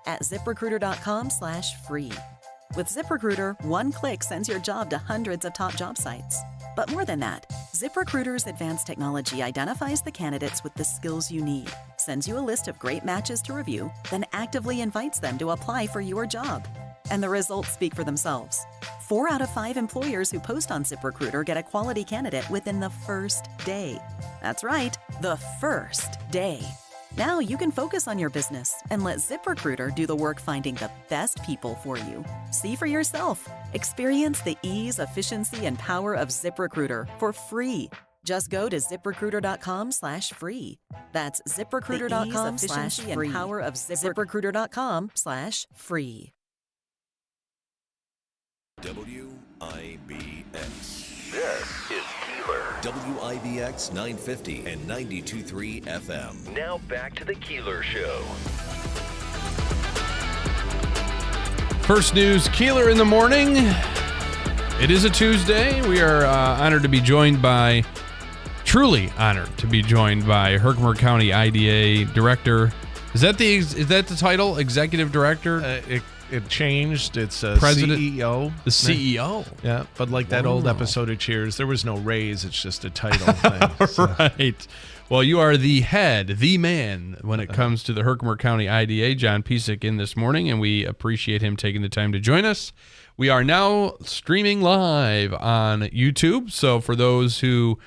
at ziprecruiter.com/free. With ZipRecruiter, one click sends your job to hundreds of top job sites. But more than that, ZipRecruiter's advanced technology identifies the candidates with the skills you need, sends you a list of great matches to review, then actively invites them to apply for your job. And the results speak for themselves. 4 out of 5 employers who post on ZipRecruiter get a quality candidate within the first day. That's right, the first day. Now you can focus on your business and let ZipRecruiter do the work finding the best people for you. See for yourself. Experience the ease, efficiency, and power of ZipRecruiter for free. Just go to ziprecruiter.com/free. That's ziprecruiter.com/free and power of ziprecruiter.com/free. WIBX. This is Keeler. WIBX 950 and 92.3 FM. Now back to the Keeler Show. First news, Keeler in the morning. It is a Tuesday. We are truly honored to be joined by Herkimer County IDA Director. Is that the title? Executive Director? It changed. It's President, CEO. The CEO. Yeah, but like that old episode of Cheers, there was no raise. It's just a title thing. So. Right. Well, you are the head, the man, when it comes to the Herkimer County IDA. John Pisak in this morning, and we appreciate him taking the time to join us. We are now streaming live on YouTube, so for those who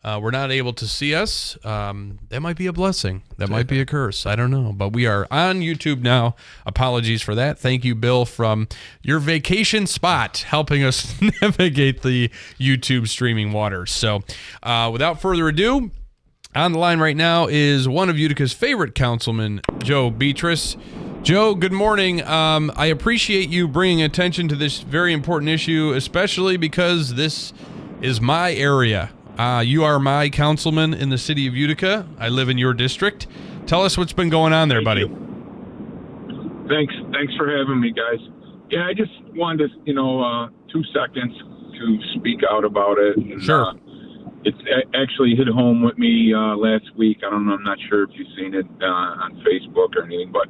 were not able to see us, that might be a blessing. That might be a curse. I don't know. But we are on YouTube now. Apologies for that. Thank you, Bill, from your vacation spot, helping us navigate the YouTube streaming waters. So without further ado, on the line right now is one of Utica's favorite councilmen, Joe Beatrice. Joe, good morning. I appreciate you bringing attention to this very important issue, especially because this is my area. You are my councilman in the city of Utica. I live in your district. Tell us what's been going on there, buddy. Thanks for having me, guys. Yeah, I just wanted to, 2 seconds to speak out about it. And, sure. It's actually hit home with me last week. I don't know. I'm not sure if you've seen it on Facebook or anything, but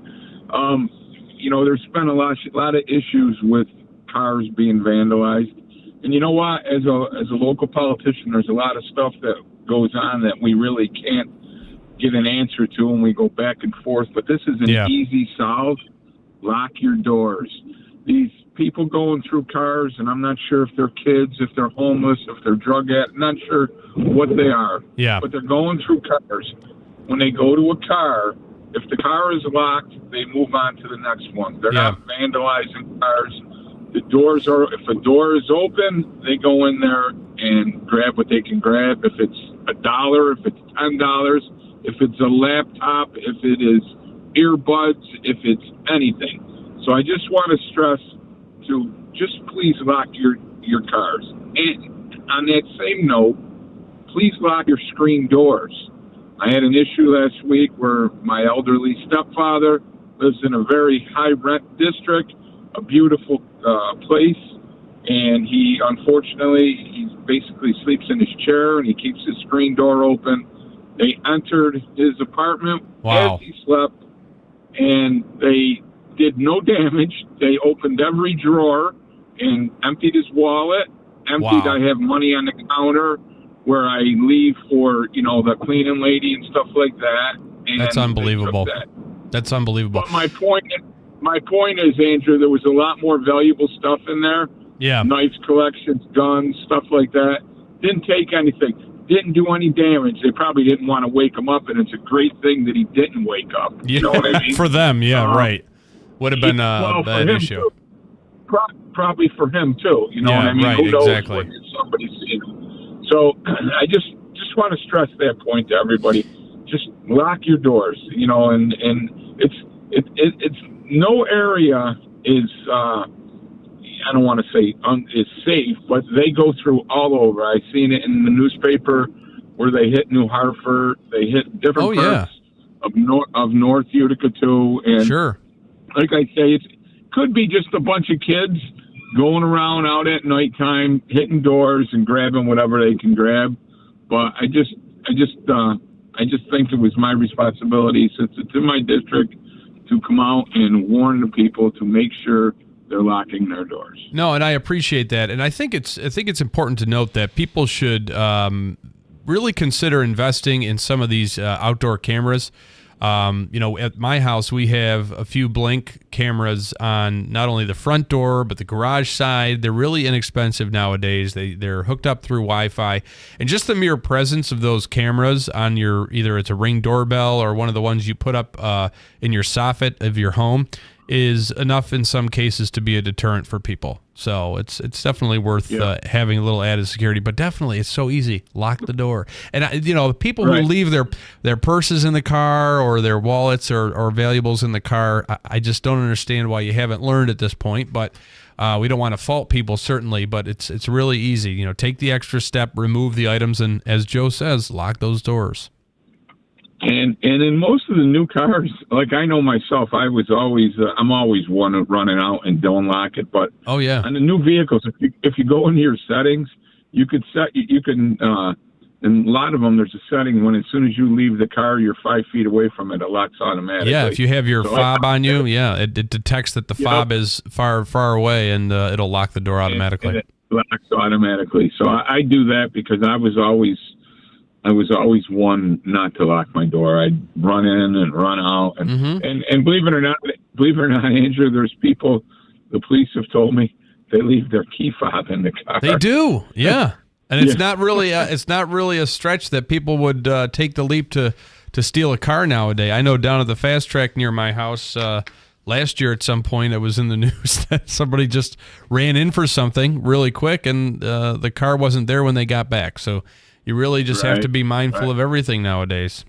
there's been a lot of issues with cars being vandalized. And you know what? As a local politician, there's a lot of stuff that goes on that we really can't get an answer to, and we go back and forth. But this is an easy solve. Lock your doors. These people going through cars, and I'm not sure if they're kids, if they're homeless, if they're drug addicts. Not sure what they are. Yeah. But they're going through cars. When they go to a car, if the car is locked, they move on to the next one. They're not vandalizing cars. If a door is open, they go in there and grab what they can grab. If it's $1, if it's $10, if it's a laptop, if it is earbuds, if it's anything. So I just want to stress to just please lock your cars. And on that same note, please lock your screen doors. I had an issue last week where my elderly stepfather lives in a very high rent district, a beautiful place, and he basically sleeps in his chair and he keeps his screen door open. They entered his apartment as he slept, and they did no damage. They opened every drawer and emptied his wallet, I have money on the counter where I leave for, the cleaning lady and stuff like that. And that's unbelievable. That's unbelievable. But my point is, Andrew, there was a lot more valuable stuff in there. Yeah. Knives collections, guns, stuff like that. Didn't take anything. Didn't do any damage. They probably didn't want to wake him up, and it's a great thing that he didn't wake up. Yeah. You know what I mean? For them, right. Would have been a bad issue. Too. Probably for him, too. You know what I mean? Right, who knows exactly. what somebody's seen. So I just want to stress that point to everybody. Just lock your doors, and it's no area is, I don't want to say is safe, but they go through all over. I've seen it in the newspaper where they hit New Hartford. They hit different parts of North Utica, too. And sure. Like I say, it could be just a bunch of kids going around out at nighttime, hitting doors and grabbing whatever they can grab. But I just think it was my responsibility, since it's in my district, to come out and warn the people to make sure they're locking their doors. No, and I appreciate that, and I think it's important to note that people should really consider investing in some of these outdoor cameras. At my house, we have a few Blink cameras on not only the front door, but the garage side. They're really inexpensive nowadays. They're hooked up through Wi-Fi. And just the mere presence of those cameras on either it's a Ring doorbell or one of the ones you put up in your soffit of your home is enough in some cases to be a deterrent for people. So it's definitely worth having a little added security, but definitely it's so easy. Lock the door. And people who leave their purses in the car or their wallets or valuables in the car, I just don't understand why you haven't learned at this point, but we don't want to fault people, certainly, but it's really easy. Take the extra step, remove the items, and as Joe says, lock those doors. And in most of the new cars, like I know myself, I'm always one running out and don't lock it. But on the new vehicles, if you go into your settings, and a lot of them, there's a setting when as soon as you leave the car, you're 5 feet away from it, it locks automatically. Yeah, if you have your fob on you, it detects that the fob is far, far away, and it'll lock the door automatically. And it locks automatically. So I do that because I was always one not to lock my door. I'd run in and run out, and believe it or not, Andrew, there's people. The police have told me they leave their key fob in the car. They do, yeah. And it's not really a stretch that people would take the leap to steal a car nowadays. I know down at the fast track near my house last year at some point it was in the news that somebody just ran in for something really quick, and the car wasn't there when they got back. So. You really just have to be mindful of everything nowadays.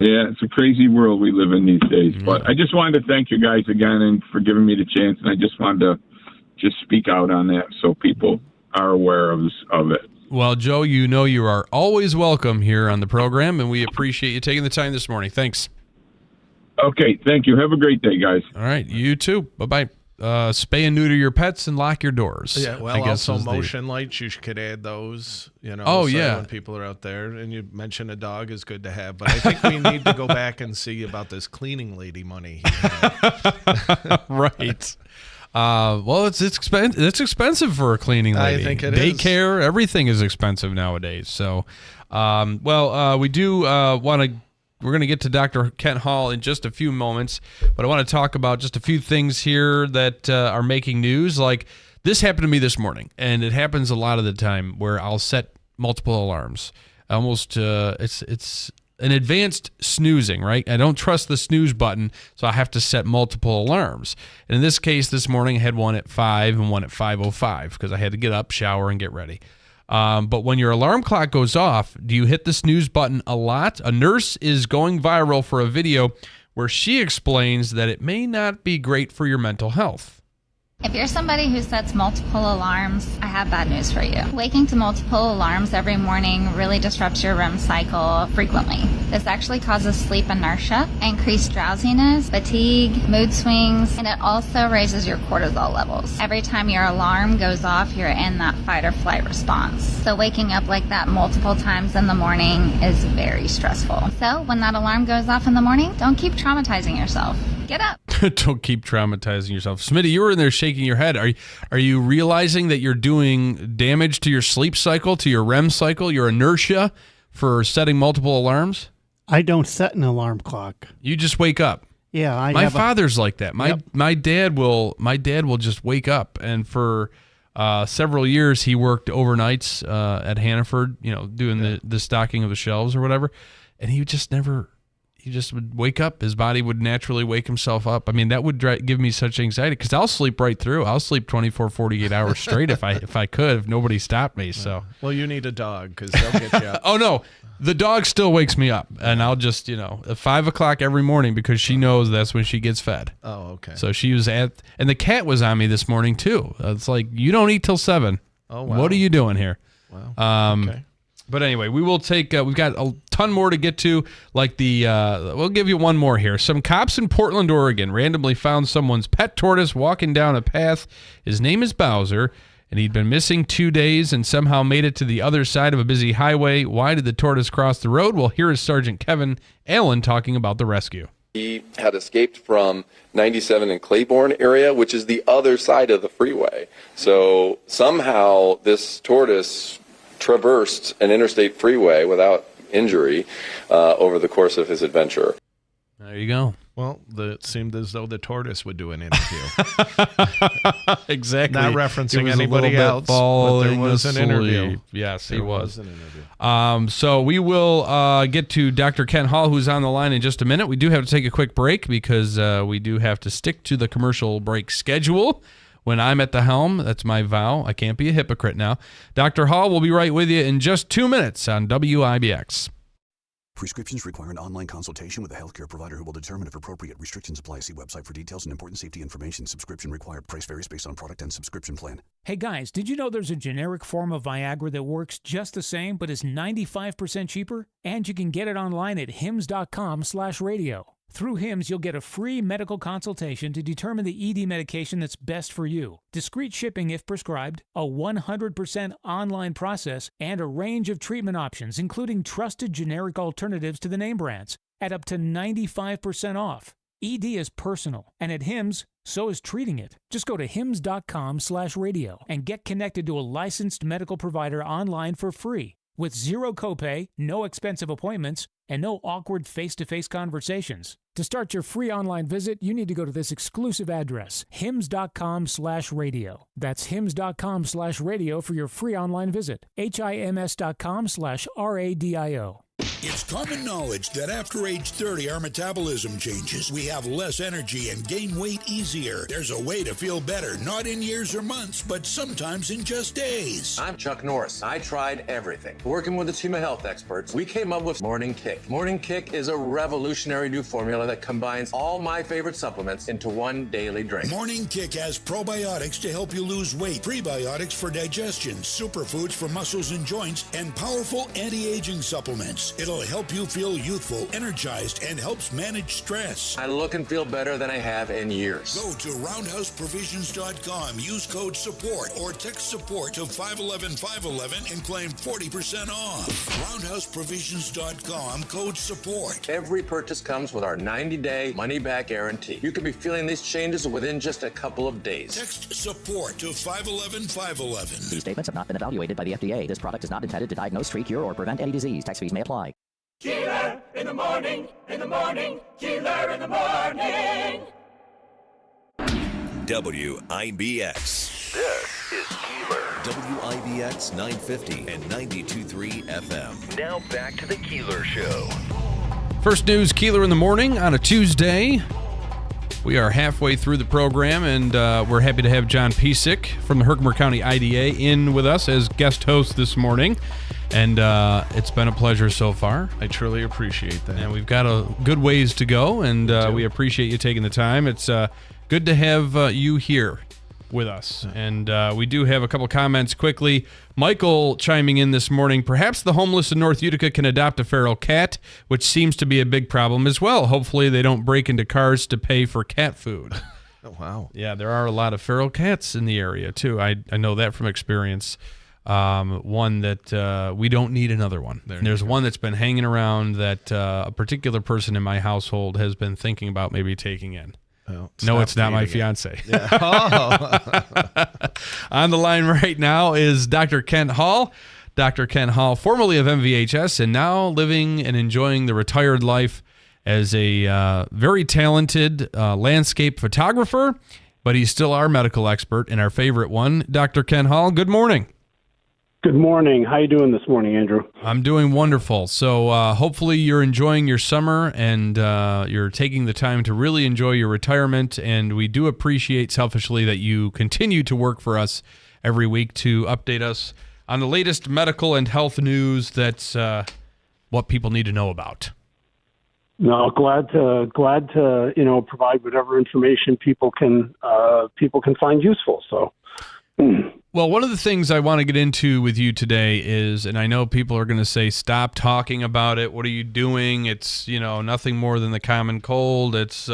Yeah, it's a crazy world we live in these days. But I just wanted to thank you guys again and for giving me the chance. And I just wanted to just speak out on that so people are aware of it. Well, Joe, you are always welcome here on the program, and we appreciate you taking the time this morning. Thanks. Okay, thank you. Have a great day, guys. All right, you too. Bye-bye. Spay and neuter your pets and lock your doors. Yeah, well, also motion lights, you could add those, when people are out there. And you mentioned a dog is good to have, but I think we need to go back and see about this cleaning lady money. Right. Well, it's expensive for a cleaning lady. I think it Daycare, everything is expensive nowadays. So, we do want to. We're going to get to Dr. Kent Hall in just a few moments, but I want to talk about just a few things here that are making news. Like this happened to me this morning, and it happens a lot of the time where I'll set multiple alarms. Almost, it's an advanced snoozing, right? I don't trust the snooze button, so I have to set multiple alarms. And in this case, this morning I had one at 5 and one at 5:05 because I had to get up, shower, and get ready. But when your alarm clock goes off, do you hit the snooze button a lot? A nurse is going viral for a video where she explains that it may not be great for your mental health. If you're somebody who sets multiple alarms, I have bad news for you. Waking to multiple alarms every morning really disrupts your REM cycle frequently. This actually causes sleep inertia, increased drowsiness, fatigue, mood swings, and it also raises your cortisol levels. Every time your alarm goes off, you're in that fight or flight response. So waking up like that multiple times in the morning is very stressful. So when that alarm goes off in the morning, don't keep traumatizing yourself. Get up. Don't keep traumatizing yourself. Smitty, you were in there shaking your head. Are you realizing that you're doing damage to your sleep cycle, to your REM cycle, your inertia for setting multiple alarms? I don't set an alarm clock. You just wake up. Yeah, my father's like that. My dad will just wake up, and for several years he worked overnights at Hannaford, doing the stocking of the shelves or whatever, and he just would wake up. His body would naturally wake himself up. I mean, that would give me such anxiety because I'll sleep right through. I'll sleep 24, 48 hours straight if I could, if nobody stopped me. So, well, you need a dog because they'll get you up. Oh no, the dog still wakes me up, and I'll just at 5 o'clock every morning because she knows that's when she gets fed. Oh, okay. So she was and the cat was on me this morning too. It's like, you don't eat till 7. Oh wow. What are you doing here? Wow. Okay. But anyway, we will take, we've got a ton more to get to, like we'll give you one more here. Some cops in Portland, Oregon randomly found someone's pet tortoise walking down a path. His name is Bowser, and he'd been missing 2 days and somehow made it to the other side of a busy highway. Why did the tortoise cross the road? Well, here is Sergeant Kevin Allen talking about the rescue. He had escaped from 97 in Claiborne area, which is the other side of the freeway. So somehow this tortoise traversed an interstate freeway without injury over the course of his adventure. There you go. Well, it seemed as though the tortoise would do an interview. Exactly. Not referencing anybody else, but there was an interview. Yes, he was. An interview. So we will get to Dr. Ken Hall, who's on the line in just a minute. We do have to take a quick break because we do have to stick to the commercial break schedule. When I'm at the helm, that's my vow. I can't be a hypocrite now. Dr. Hall will be right with you in just 2 minutes on WIBX. Prescriptions require an online consultation with a healthcare provider who will determine if appropriate. Restrictions apply. See website for details and important safety information. Subscription required. Price varies based on product and subscription plan. Hey guys, did you know there's a generic form of Viagra that works just the same but is 95% cheaper? And you can get it online at hims.com/radio. Through HIMS, you'll get a free medical consultation to determine the ED medication that's best for you, discreet shipping if prescribed, a 100% online process, and a range of treatment options, including trusted generic alternatives to the name brands, at up to 95% off. ED is personal, and at HIMS, so is treating it. Just go to hims.com/radio and get connected to a licensed medical provider online for free, with zero copay, no expensive appointments, and no awkward face-to-face conversations. To start your free online visit, you need to go to this exclusive address, hims.com/radio. That's hims.com/radio for your free online visit. hims.com/radio. It's common knowledge that after age 30, our metabolism changes. We have less energy and gain weight easier. There's a way to feel better, not in years or months, but sometimes in just days. I'm Chuck Norris. I tried everything. Working with a team of health experts, we came up with Morning Kick. Morning Kick is a revolutionary new formula that combines all my favorite supplements into one daily drink. Morning Kick has probiotics to help you lose weight, prebiotics for digestion, superfoods for muscles and joints, and powerful anti-aging supplements. It'll help you feel youthful, energized, and helps manage stress. I look and feel better than I have in years. Go to roundhouseprovisions.com, use code SUPPORT, or text SUPPORT to 511-511 and claim 40% off. roundhouseprovisions.com, code SUPPORT. Every purchase comes with our 90-day money-back guarantee. You could be feeling these changes within just a couple of days. Text SUPPORT to 511-511. These statements have not been evaluated by the FDA. This product is not intended to diagnose, treat, cure, or prevent any disease. Tax fees may apply. Keeler in the morning, Keeler in the morning. WIBX. This is Keeler. WIBX 950 and 92.3 FM. Now back to the Keeler Show. First news, Keeler in the morning on a Tuesday. We are halfway through the program, and we're happy to have John Piesick from the Herkimer County IDA in with us as guest host this morning. And it's been a pleasure so far. I truly appreciate that. And we've got a good ways to go, and we appreciate you taking the time. It's good to have you here with us. And we do have a couple comments quickly. Michael chiming in this morning, perhaps the homeless in North Utica can adopt a feral cat, which seems to be a big problem as well. Hopefully they don't break into cars to pay for cat food. Oh, wow. Yeah, there are a lot of feral cats in the area, too. I know that from experience. One that we don't need another one. There's one that's been hanging around that a particular person in my household has been thinking about maybe taking in. Oh, no, it's not my fiance. Yeah. Oh. On the line right now is Dr. Kent Hall. Dr. Kent Hall, formerly of MVHS, and now living and enjoying the retired life as a very talented landscape photographer, but he's still our medical expert and our favorite one. Dr. Kent Hall, good morning. Good morning. How you doing this morning, Andrew? I'm doing wonderful. So hopefully you're enjoying your summer and you're taking the time to really enjoy your retirement. And we do appreciate selfishly that you continue to work for us every week to update us on the latest medical and health news. That's what people need to know about. No, glad to provide whatever information people can find useful. So. Well, one of the things I want to get into with you today is, and I know people are going to say, stop talking about it. What are you doing? It's, nothing more than the common cold. It's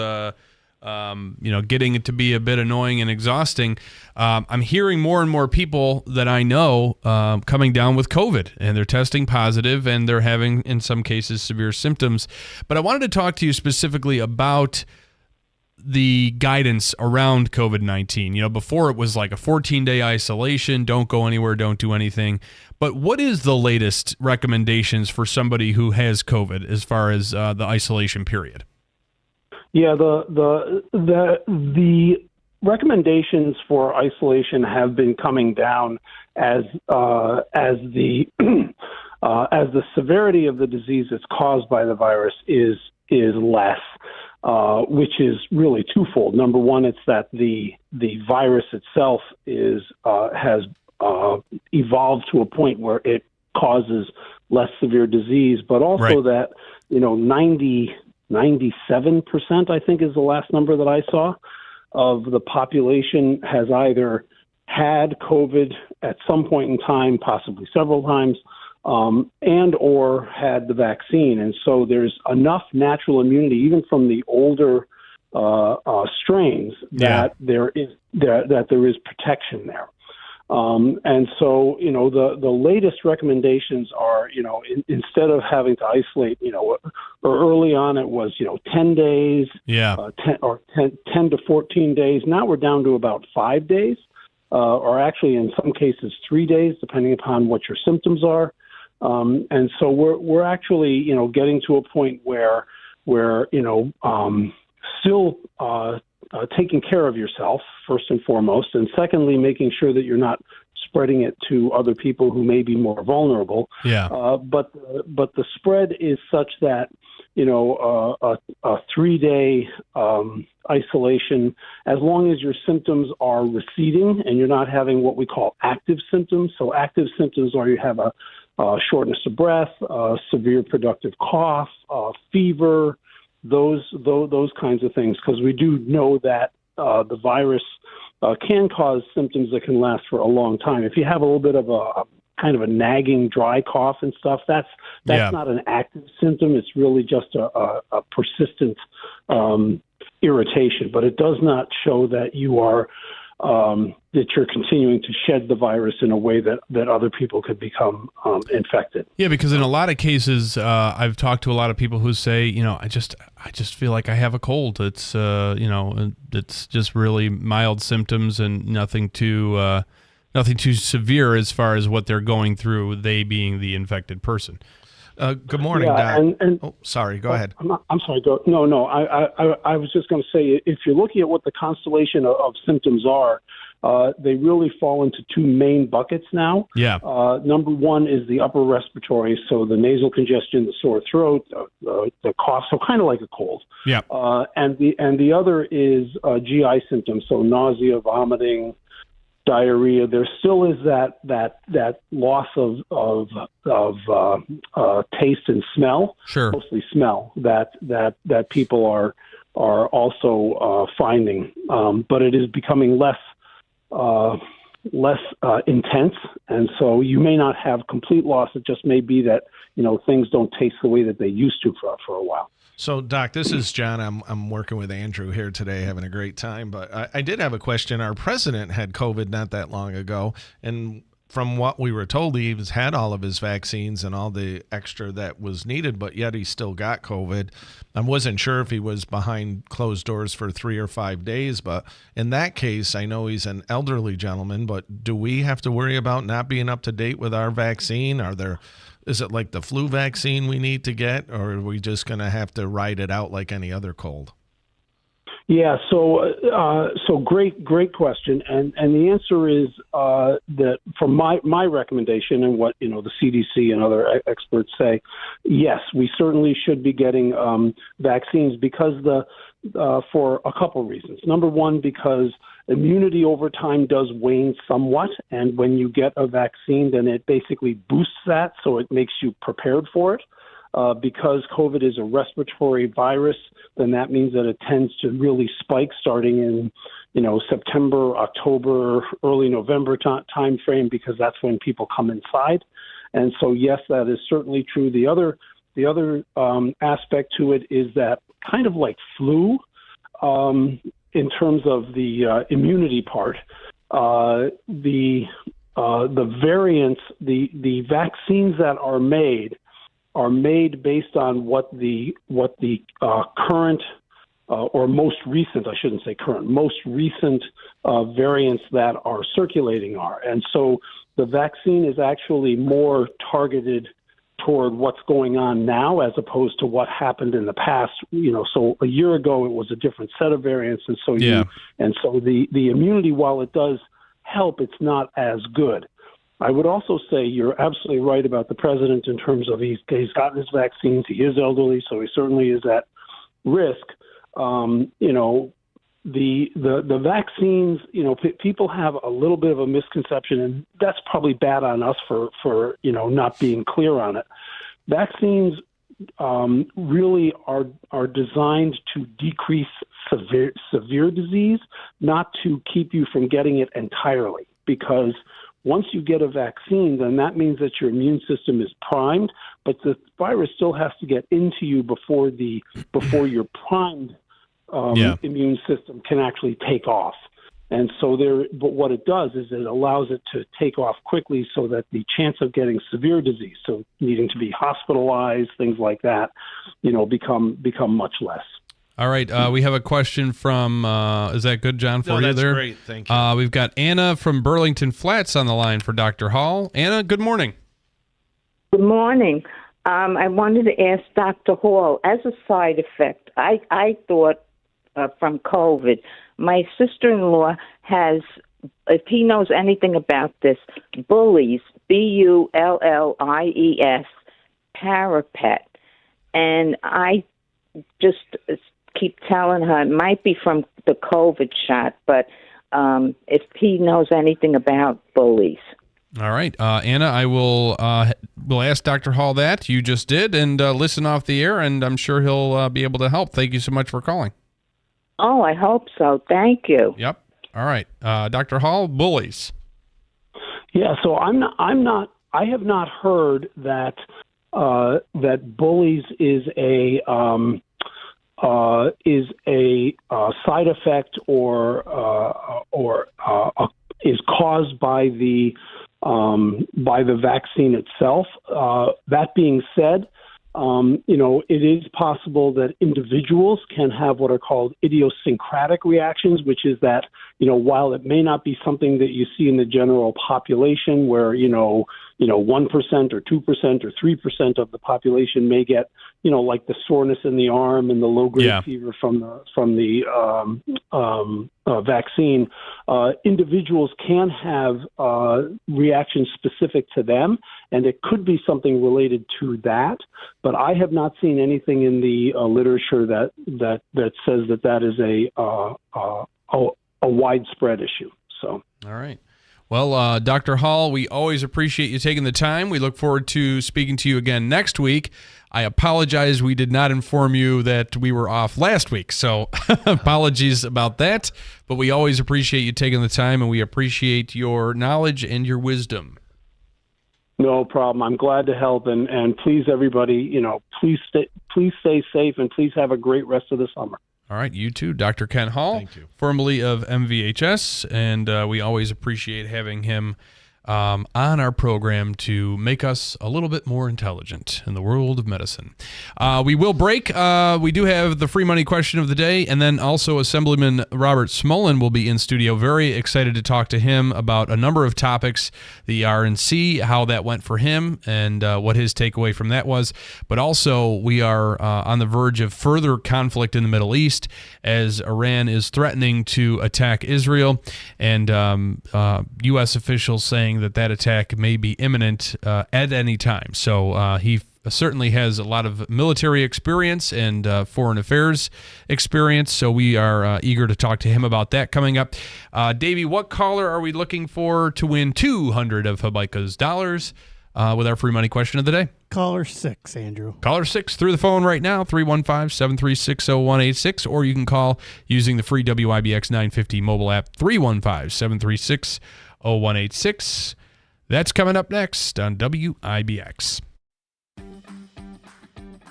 getting it to be a bit annoying and exhausting. I'm hearing more and more people that I know coming down with COVID, and they're testing positive, and they're having, in some cases, severe symptoms. But I wanted to talk to you specifically about the guidance around COVID-19. Before it was like a 14-day isolation, don't go anywhere, don't do anything. But what is the latest recommendations for somebody who has COVID as far as the isolation period? Yeah, the recommendations for isolation have been coming down as the severity of the disease that's caused by the virus is less, which is really twofold. Number one, it's that the virus itself has evolved to a point where it causes less severe disease, but also that 97%, I think, is the last number that I saw, of the population has either had COVID at some point in time, possibly several times, and or had the vaccine. And so there's enough natural immunity, even from the older strains, that there is protection there. And so, the latest recommendations are, instead of having to isolate, or early on it was, 10 days, 10 to 14 days. Now we're down to about 5 days, or actually in some cases 3 days, depending upon what your symptoms are. And so we're actually, getting to a point where still taking care of yourself first and foremost, and secondly, making sure that you're not spreading it to other people who may be more vulnerable. Yeah. But the spread is such that a 3-day isolation, as long as your symptoms are receding and you're not having what we call active symptoms. So active symptoms are you have a shortness of breath, severe productive cough, fever. Those kinds of things, because we do know that the virus can cause symptoms that can last for a long time. If you have a little bit of a kind of a nagging dry cough and stuff, that's not an active symptom. It's really just a persistent irritation, but it does not show that you are that you're continuing to shed the virus in a way that other people could become infected. Yeah, because in a lot of cases, I've talked to a lot of people who say, I just feel like I have a cold. It's it's just really mild symptoms and nothing too severe as far as what they're going through, they being the infected person. Good morning, Doc. Sorry. Go ahead. I'm sorry. No. I was just going to say, if you're looking at what the constellation of symptoms are, they really fall into two main buckets now. Yeah. Number one is the upper respiratory, so the nasal congestion, the sore throat, the cough, so kind of like a cold. Yeah. And the other is GI symptoms, so nausea, vomiting, diarrhea. There still is that loss of taste and smell. Sure. Mostly smell that people are also finding, but it is becoming less intense, and so you may not have complete loss. It just may be that things don't taste the way that they used to for a while. So, Doc, this is John. I'm working with Andrew here today, having a great time. But I did have a question. Our president had COVID not that long ago, and from what we were told, he had all of his vaccines and all the extra that was needed, but yet he still got COVID. I wasn't sure if he was behind closed doors for 3 or 5 days, but in that case, I know he's an elderly gentleman, but do we have to worry about not being up to date with our vaccine? Is it like the flu vaccine we need to get, or are we just going to have to ride it out like any other cold? Yeah, so great question, and the answer is that from my recommendation and what the CDC and other experts say, yes, we certainly should be getting vaccines because for a couple reasons. Number one, because immunity over time does wane somewhat, and when you get a vaccine, then it basically boosts that, so it makes you prepared for it. Because COVID is a respiratory virus, then that means that it tends to really spike starting in, September, October, early November time frame, because that's when people come inside. And so, yes, that is certainly true. The other aspect to it is that kind of like flu, in terms of the immunity part, the variants, the vaccines that are made based on what the current or most recent, I shouldn't say current, most recent variants that are circulating are. And so the vaccine is actually more targeted toward what's going on now as opposed to what happened in the past. So a year ago it was a different set of variants, and so the immunity, while it does help, it's not as good. I would also say you're absolutely right about the president in terms of he's gotten his vaccines. He is elderly, so he certainly is at risk. The vaccines, people have a little bit of a misconception, and that's probably bad on us for not being clear on it. Vaccines really are designed to decrease severe disease, not to keep you from getting it entirely, because once you get a vaccine, then that means that your immune system is primed, but the virus still has to get into you before your primed immune system can actually take off. And so but what it does is it allows it to take off quickly so that the chance of getting severe disease, so needing to be hospitalized, things like that, become much less. All right, we have a question from, is that good, John, for you that's there? Great, thank you. We've got Anna from Burlington Flats on the line for Dr. Hall. Anna, good morning. Good morning. I wanted to ask Dr. Hall, as a side effect, I thought from COVID, my sister-in-law has, if he knows anything about this, Bullies, Bullies, Parapet. And I just keep telling her it might be from the COVID shot, but if he knows anything about Bullies. All right, Anna, I will ask Dr. Hall that. You just did, and listen off the air, and I'm sure he'll be able to help. Thank you so much for calling. Oh, I hope so. Thank you. Yep. All right, Dr. Hall, Bullies. Yeah, so I have not heard that Bullies is a side effect or is caused by the vaccine itself. That being said, it is possible that individuals can have what are called idiosyncratic reactions, which is that, while it may not be something that you see in the general population where, 1% or 2% or 3% of the population may get, like the soreness in the arm and the low-grade fever from the vaccine, individuals can have reactions specific to them, and it could be something related to that. But I have not seen anything in the literature that says that is a widespread issue. So, all right. Well, Dr. Hall, we always appreciate you taking the time. We look forward to speaking to you again next week. I apologize we did not inform you that we were off last week, so apologies about that. But we always appreciate you taking the time, and we appreciate your knowledge and your wisdom. No problem. I'm glad to help, and please, everybody, please stay safe, and please have a great rest of the summer. All right, you too, Dr. Ken Hall, formerly of MVHS, and we always appreciate having him on our program to make us a little bit more intelligent in the world of medicine. We will break. We do have the free money question of the day, and then also Assemblyman Robert Smolin will be in studio. Very excited to talk to him about a number of topics, the RNC, how that went for him, and what his takeaway from that was. But also, we are on the verge of further conflict in the Middle East as Iran is threatening to attack Israel, and U.S. officials saying that attack may be imminent at any time. So he certainly has a lot of military experience and foreign affairs experience, so we are eager to talk to him about that coming up. Davey, what caller are we looking for to win 200 of Habaika's dollars with our free money question of the day? Caller 6, Andrew. Caller 6 through the phone right now, 315-736-0186, or you can call using the free WIBX 950 mobile app, 315-736-0186. That's coming up next on WIBX.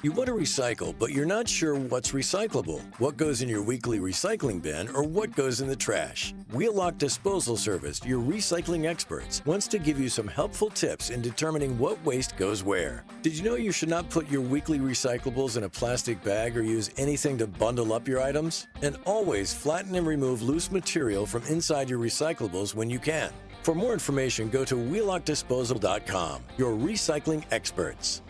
You want to recycle, but you're not sure what's recyclable, what goes in your weekly recycling bin, or what goes in the trash. Wheelock Disposal Service, your recycling experts, wants to give you some helpful tips in determining what waste goes where. Did you know you should not put your weekly recyclables in a plastic bag or use anything to bundle up your items? And always flatten and remove loose material from inside your recyclables when you can. For more information, go to wheelockdisposal.com, your recycling experts.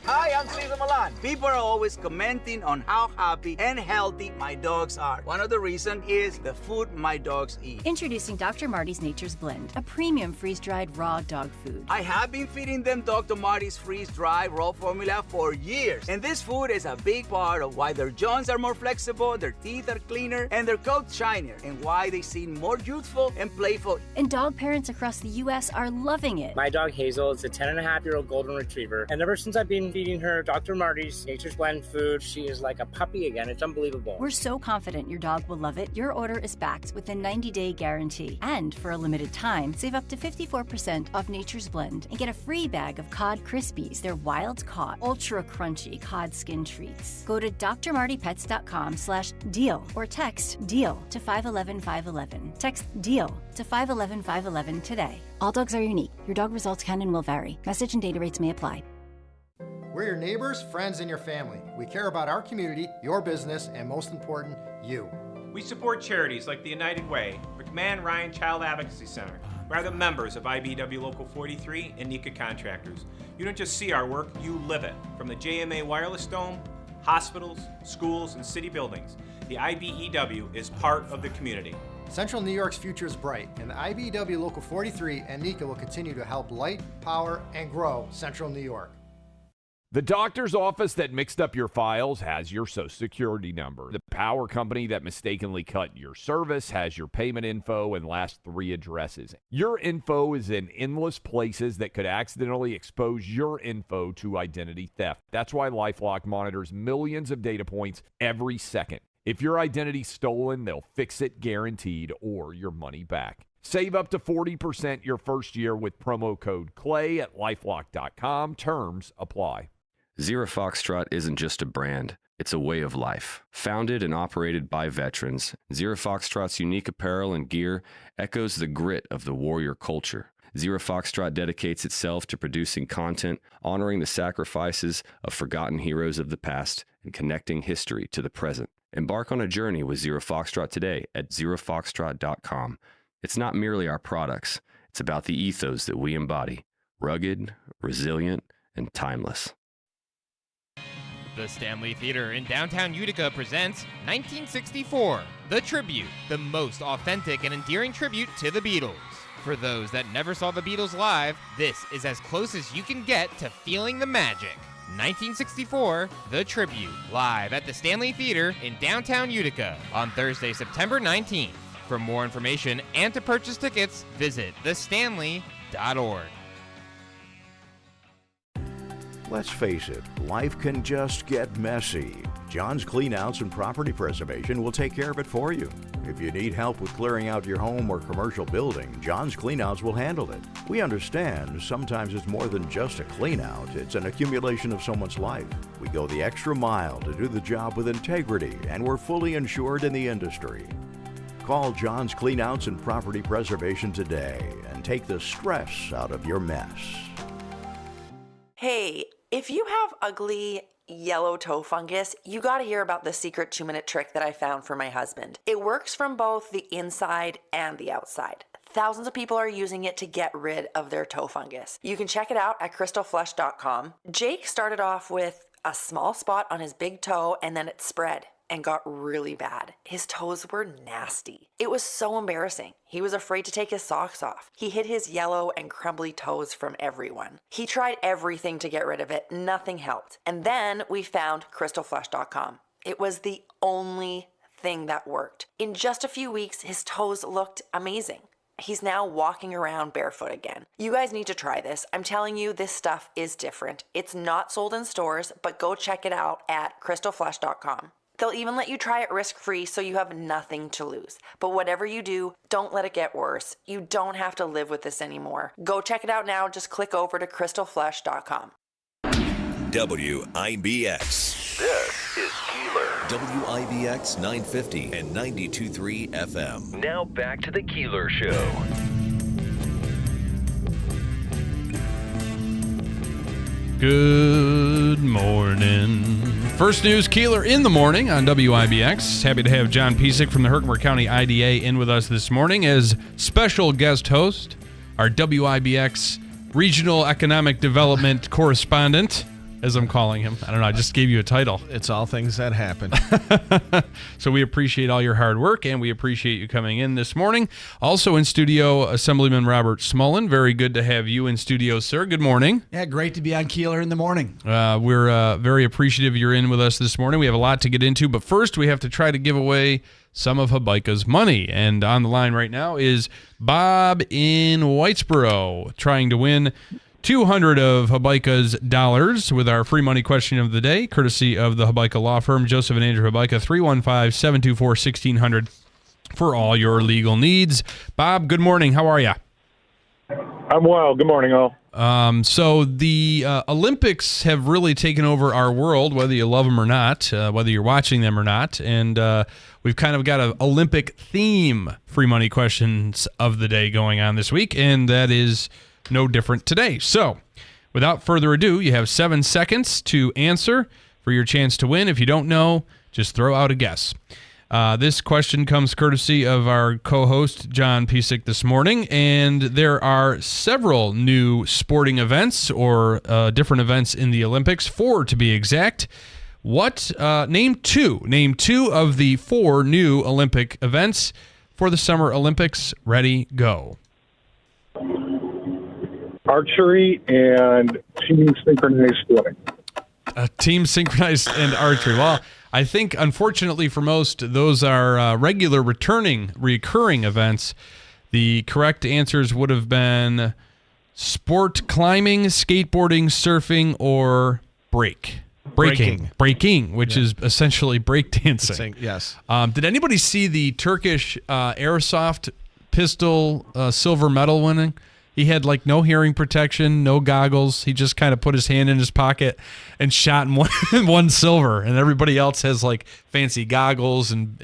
Hi, I'm Cesar Milan. People are always commenting on how happy and healthy my dogs are. One of the reasons is the food my dogs eat. Introducing Dr. Marty's Nature's Blend, a premium freeze-dried raw dog food. I have been feeding them Dr. Marty's freeze-dried raw formula for years. And this food is a big part of why their jaws are more flexible, their teeth are cleaner, and their coats shinier, and why they seem more youthful and playful. And dog parents across the U.S. are loving it. My dog Hazel is a 10-and-a-half-year-old golden retriever, and ever since I've been feeding her Dr. Marty's Nature's Blend food, she is like a puppy again. It's unbelievable. We're so confident your dog will love it. Your order is backed with a 90-day guarantee. And for a limited time, save up to 54% off Nature's Blend and get a free bag of Cod Krispies. They're wild-caught, ultra-crunchy cod skin treats. Go to drmartypets.com/deal or text DEAL to 511-511. Text DEAL to 511-511 today. All dogs are unique. Your dog results can and will vary. Message and data rates may apply. We're your neighbors, friends, and your family. We care about our community, your business, and most important, you. We support charities like the United Way, McMahon Ryan Child Advocacy Center, or the members of IBEW Local 43 and NECA Contractors. You don't just see our work, you live it. From the JMA Wireless Dome, hospitals, schools, and city buildings, the IBEW is part of the community. Central New York's future is bright, and the IBEW Local 43 and NECA will continue to help light, power, and grow Central New York. The doctor's office that mixed up your files has your Social Security number. The power company that mistakenly cut your service has your payment info and last 3 addresses. Your info is in endless places that could accidentally expose your info to identity theft. That's why LifeLock monitors millions of data points every second. If your identity's stolen, they'll fix it guaranteed or your money back. Save up to 40% your first year with promo code CLAY at LifeLock.com. Terms apply. Zero Foxtrot isn't just a brand, it's a way of life. Founded and operated by veterans, Zero Foxtrot's unique apparel and gear echoes the grit of the warrior culture. Zero Foxtrot dedicates itself to producing content, honoring the sacrifices of forgotten heroes of the past, and connecting history to the present. Embark on a journey with Zero Foxtrot today at ZeroFoxtrot.com. It's not merely our products, it's about the ethos that we embody. Rugged, resilient, and timeless. The Stanley Theater in downtown Utica presents 1964, The Tribute, the most authentic and endearing tribute to the Beatles. For those that never saw the Beatles live, this is as close as you can get to feeling the magic. 1964, The Tribute, live at the Stanley Theater in downtown Utica on Thursday, September 19th. For more information and to purchase tickets, visit thestanley.org. Let's face it, life can just get messy. John's Cleanouts and Property Preservation will take care of it for you. If you need help with clearing out your home or commercial building, John's Cleanouts will handle it. We understand sometimes it's more than just a cleanout, it's an accumulation of someone's life. We go the extra mile to do the job with integrity, and we're fully insured in the industry. Call John's Cleanouts and Property Preservation today and take the stress out of your mess. Hey, if you have ugly yellow toe fungus, you gotta hear about the secret 2-minute trick that I found for my husband. It works from both the inside and the outside. Thousands of people are using it to get rid of their toe fungus. You can check it out at crystalflush.com. Jake started off with a small spot on his big toe and then it spread and got really bad. His toes were nasty. It was so embarrassing. He was afraid to take his socks off. He hid his yellow and crumbly toes from everyone. He tried everything to get rid of it. Nothing helped. And then we found crystalflush.com. It was the only thing that worked. In just a few weeks, his toes looked amazing. He's now walking around barefoot again. You guys need to try this. I'm telling you, this stuff is different. It's not sold in stores, but go check it out at crystalflush.com. They'll even let you try it risk-free so you have nothing to lose. But whatever you do, don't let it get worse. You don't have to live with this anymore. Go check it out now. Just click over to crystalflush.com. WIBX. This is Keeler. WIBX 950 and 92.3 FM. Now back to the Keeler Show. Good morning. First News Keeler in the morning on WIBX. Happy to have John Piesick from the Herkimer County IDA in with us this morning as special guest host, our WIBX Regional Economic Development Correspondent, as I'm calling him. I don't know, I just gave you a title. It's all things that happen. So we appreciate all your hard work, and we appreciate you coming in this morning. Also in studio, Assemblyman Robert Smullen. Very good to have you in studio, sir. Good morning. Yeah, great to be on Keeler in the morning. We're very appreciative you're in with us this morning. We have a lot to get into, but first we have to try to give away some of Habaika's money. And on the line right now is Bob in Whitesboro, trying to win 200 of Habaika's dollars with our free money question of the day, courtesy of the Habaika Law Firm, Joseph and Andrew Habaika, 315-724-1600 for all your legal needs. Bob, good morning. How are you? I'm well. Good morning, all. So the Olympics have really taken over our world, whether you love them or not, whether you're watching them or not. And we've kind of got an Olympic theme free money questions of the day going on this week, and that is no different today. So without further ado, you have 7 seconds to answer for your chance to win. If you don't know, just throw out a guess. This question comes courtesy of our co-host, John Piesick, this morning, and there are several new sporting events or different events in the Olympics, 4 to be exact. Name two of the 4 new Olympic events for the Summer Olympics. Ready, go. Archery and team synchronized swimming. Team synchronized and archery. Well, I think, unfortunately for most, those are regular recurring events. The correct answers would have been sport climbing, skateboarding, surfing, or breaking, which is essentially breakdancing. Yes. Did anybody see the Turkish airsoft pistol silver medal winning? He had no hearing protection, no goggles. He just kind of put his hand in his pocket and shot and won silver. And everybody else has fancy goggles and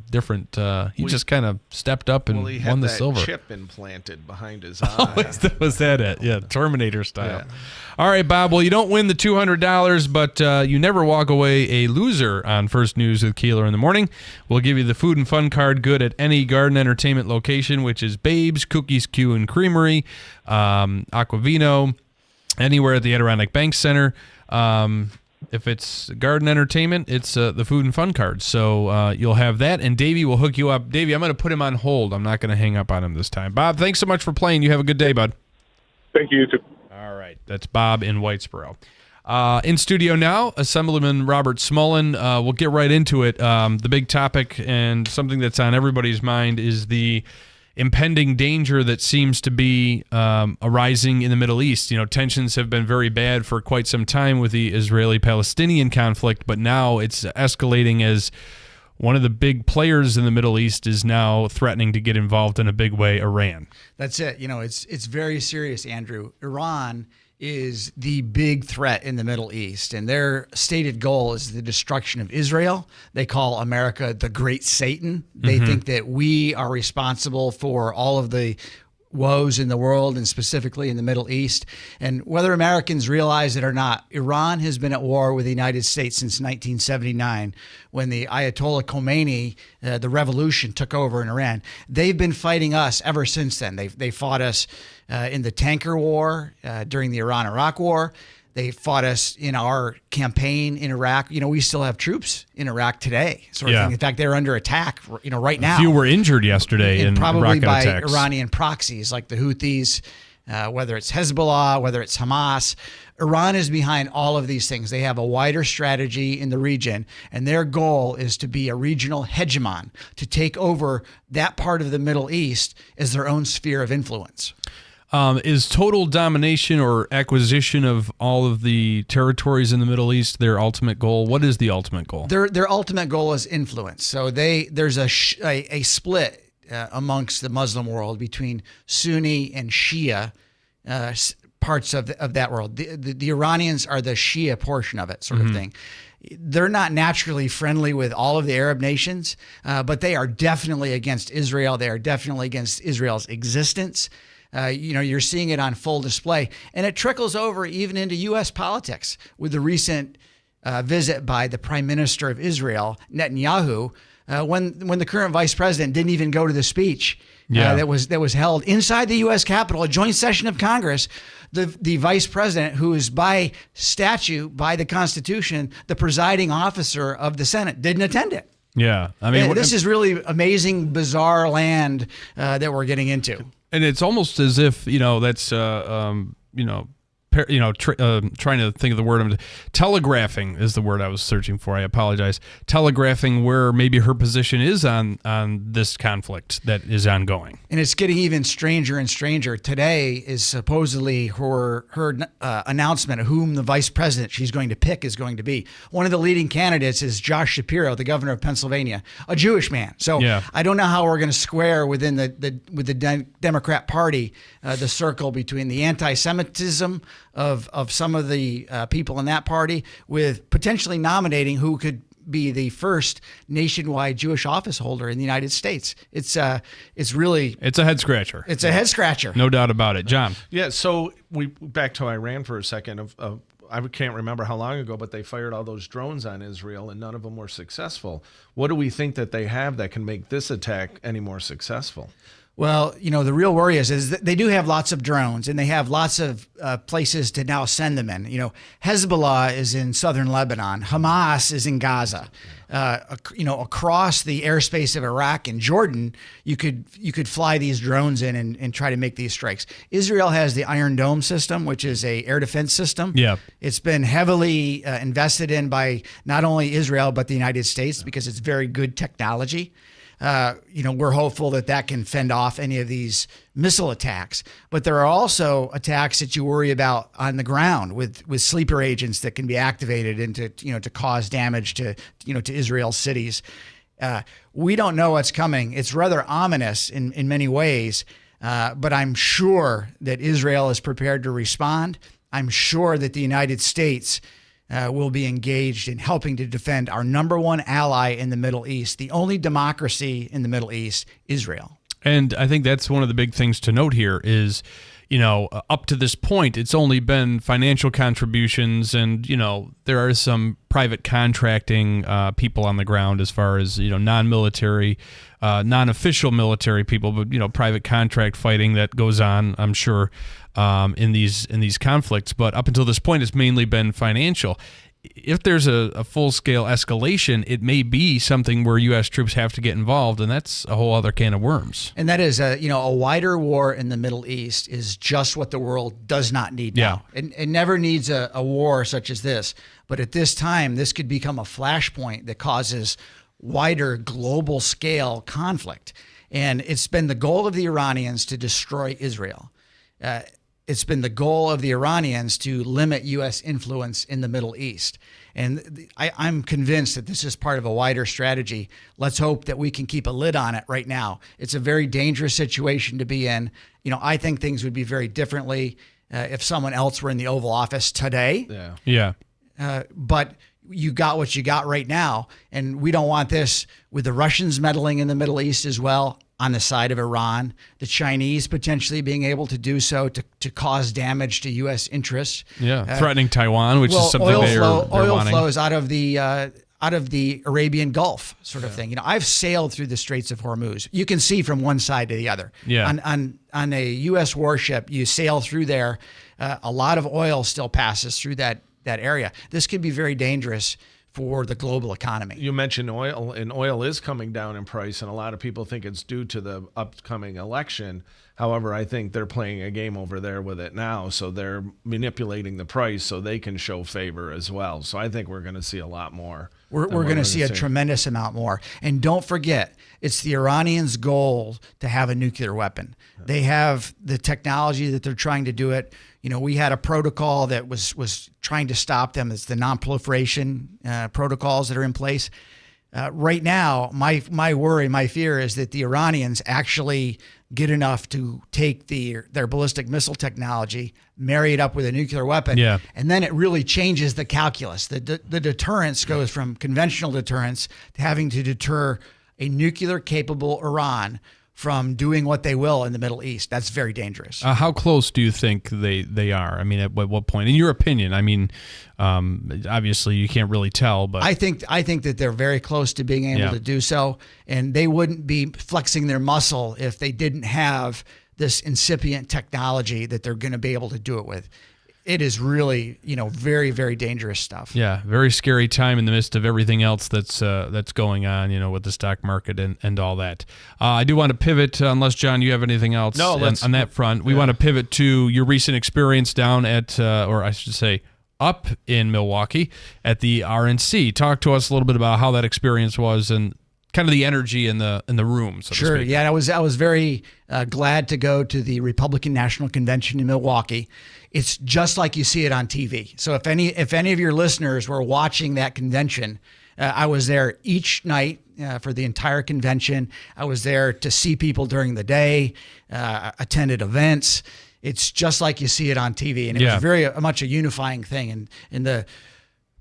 different. He just kind of stepped up and won the silver. Chip implanted behind his eye. Was that it? Yeah, Terminator style. Yeah. All right, Bob. Well, you don't win the $200, but you never walk away a loser on First News with Keeler in the morning. We'll give you the food and fun card good at any garden entertainment location, which is Babe's, Cookies Q and Creamery, Aquavino, anywhere at the Adirondack Bank Center. If it's garden entertainment, it's the food and fun card. So you'll have that, and Davey will hook you up. Davey, I'm going to put him on hold. I'm not going to hang up on him this time. Bob, thanks so much for playing. You have a good day, bud. Thank you, too. All right. That's Bob in Whitesboro. In studio now, Assemblyman Robert Smullen. We'll get right into it. The big topic and something that's on everybody's mind is the impending danger that seems to be arising in the Middle East. Tensions have been very bad for quite some time with the Israeli-Palestinian conflict, but now it's escalating as one of the big players in the Middle East is now threatening to get involved in a big way, Iran. That's it. It's very serious, Andrew. Iran is the big threat in the Middle East, and their stated goal is the destruction of Israel. They call America the Great Satan. They think that we are responsible for all of the woes in the world, and specifically in the Middle East. And whether Americans realize it or not, Iran has been at war with the United States since 1979, when the Ayatollah Khomeini, the revolution, took over in Iran. They've been fighting us ever since then. They fought us in the tanker war, during the Iran-Iraq war. They fought us in our campaign in Iraq. We still have troops in Iraq today. Sort of thing. In fact, they're under attack, right now. A few were injured yesterday in probably rocket by attacks. Iranian proxies like the Houthis, whether it's Hezbollah, whether it's Hamas. Iran is behind all of these things. They have a wider strategy in the region, and their goal is to be a regional hegemon, to take over that part of the Middle East as their own sphere of influence. Is total domination or acquisition of all of the territories in the Middle East their ultimate goal? What is the ultimate goal? Their ultimate goal is influence. So there's a split amongst the Muslim world between Sunni and Shia parts of that world. The Iranians are the Shia portion of it, sort of thing. They're not naturally friendly with all of the Arab nations, but they are definitely against Israel. They are definitely against Israel's existence. You're seeing it on full display, and it trickles over even into U.S. politics with the recent visit by the Prime Minister of Israel, Netanyahu, when the current vice president didn't even go to the speech that was held inside the U.S. Capitol, a joint session of Congress. The vice president, who is by statute, by the Constitution, the presiding officer of the Senate, didn't attend it. Yeah. I mean, this is really amazing, bizarre land that we're getting into. And it's almost as if, that's, trying to think of the word. Telegraphing is the word I was searching for. I apologize. Telegraphing where maybe her position is on this conflict that is ongoing. And it's getting even stranger and stranger. Today is supposedly her announcement of whom the vice president she's going to pick is going to be. One of the leading candidates is Josh Shapiro, the governor of Pennsylvania, a Jewish man. So I don't know how we're going to square within the Democrat Party the circle between the anti-Semitism of some of the people in that party with potentially nominating who could be the first nationwide Jewish office holder in the United States. It's really a head scratcher. It's a head scratcher. No doubt about it. John. Yeah. So we back to Iran for a second. I can't remember how long ago, but they fired all those drones on Israel and none of them were successful. What do we think that they have that can make this attack any more successful? Well, the real worry is that they do have lots of drones and they have lots of places to now send them in. Hezbollah is in southern Lebanon. Hamas is in Gaza. Across the airspace of Iraq and Jordan, you could fly these drones in and try to make these strikes. Israel has the Iron Dome system, which is a air defense system. Yeah. It's been heavily invested in by not only Israel, but the United States because it's very good technology. We're hopeful that can fend off any of these missile attacks. But there are also attacks that you worry about on the ground with sleeper agents that can be activated to cause damage to Israel's cities. We don't know what's coming. It's rather ominous in many ways, but I'm sure that Israel is prepared to respond. I'm sure that the United States will be engaged in helping to defend our number one ally in the Middle East, the only democracy in the Middle East, Israel. And I think that's one of the big things to note here is, up to this point, it's only been financial contributions and, there are some private contracting people on the ground as far as, non-military, non-official military people, but, private contract fighting that goes on, I'm sure, in these conflicts. But up until this point, it's mainly been financial. If there's a full-scale escalation, it may be something where U.S. troops have to get involved, and that's a whole other can of worms. And that is, a wider war in the Middle East is just what the world does not need now. It never needs a war such as this. But at this time, this could become a flashpoint that causes wider global-scale conflict. And it's been the goal of the Iranians to destroy Israel. It's been the goal of the Iranians to limit U.S. influence in the Middle East. And I'm convinced that this is part of a wider strategy. Let's hope that we can keep a lid on it right now. It's a very dangerous situation to be in. I think things would be very differently if someone else were in the Oval Office today. Yeah. But you got what you got right now. And we don't want this with the Russians meddling in the Middle East as well. On the side of Iran, the Chinese potentially being able to do so to cause damage to U.S. interests. Yeah, threatening Taiwan, which is something they're oil wanting. flows out of the Arabian Gulf, sort of thing. I've sailed through the Straits of Hormuz. You can see from one side to the other. Yeah. On a U.S. warship, you sail through there. A lot of oil still passes through that area. This could be very dangerous for the global economy. You mentioned oil, and oil is coming down in price, and a lot of people think it's due to the upcoming election. However, I think they're playing a game over there with it now, so they're manipulating the price so they can show favor as well. So I think we're going to see a lot more. We're going to see a tremendous amount more. And don't forget, it's the Iranians' goal to have a nuclear weapon. They have the technology that they're trying to do it. We had a protocol that was trying to stop them. It's the non-proliferation protocols that are in place. Right now, my worry, my fear is that the Iranians actually get enough to take their ballistic missile technology, marry it up with a nuclear weapon, and then it really changes the calculus. The deterrence goes from conventional deterrence to having to deter a nuclear-capable Iran from doing what they will in the Middle East. That's very dangerous. How close do you think they are? I mean, at what point? In your opinion, I mean, obviously you can't really tell, but I think that they're very close to being able to do so, and they wouldn't be flexing their muscle if they didn't have this incipient technology that they're going to be able to do it with. It is really, very, very dangerous stuff. Yeah, very scary time in the midst of everything else that's going on, with the stock market and all that. I do want to pivot, unless, John, you have anything else on that front. We want to pivot to your recent experience down at, or I should say, up in Milwaukee at the RNC. Talk to us a little bit about how that experience was and kind of the energy in the room, so to speak. Yeah, I was very glad to go to the Republican National Convention in Milwaukee. It's just like you see it on TV. So if any of your listeners were watching that convention, I was there each night for the entire convention. I was there to see people during the day, attended events. It's just like you see it on TV, and it was very much a unifying thing. And in the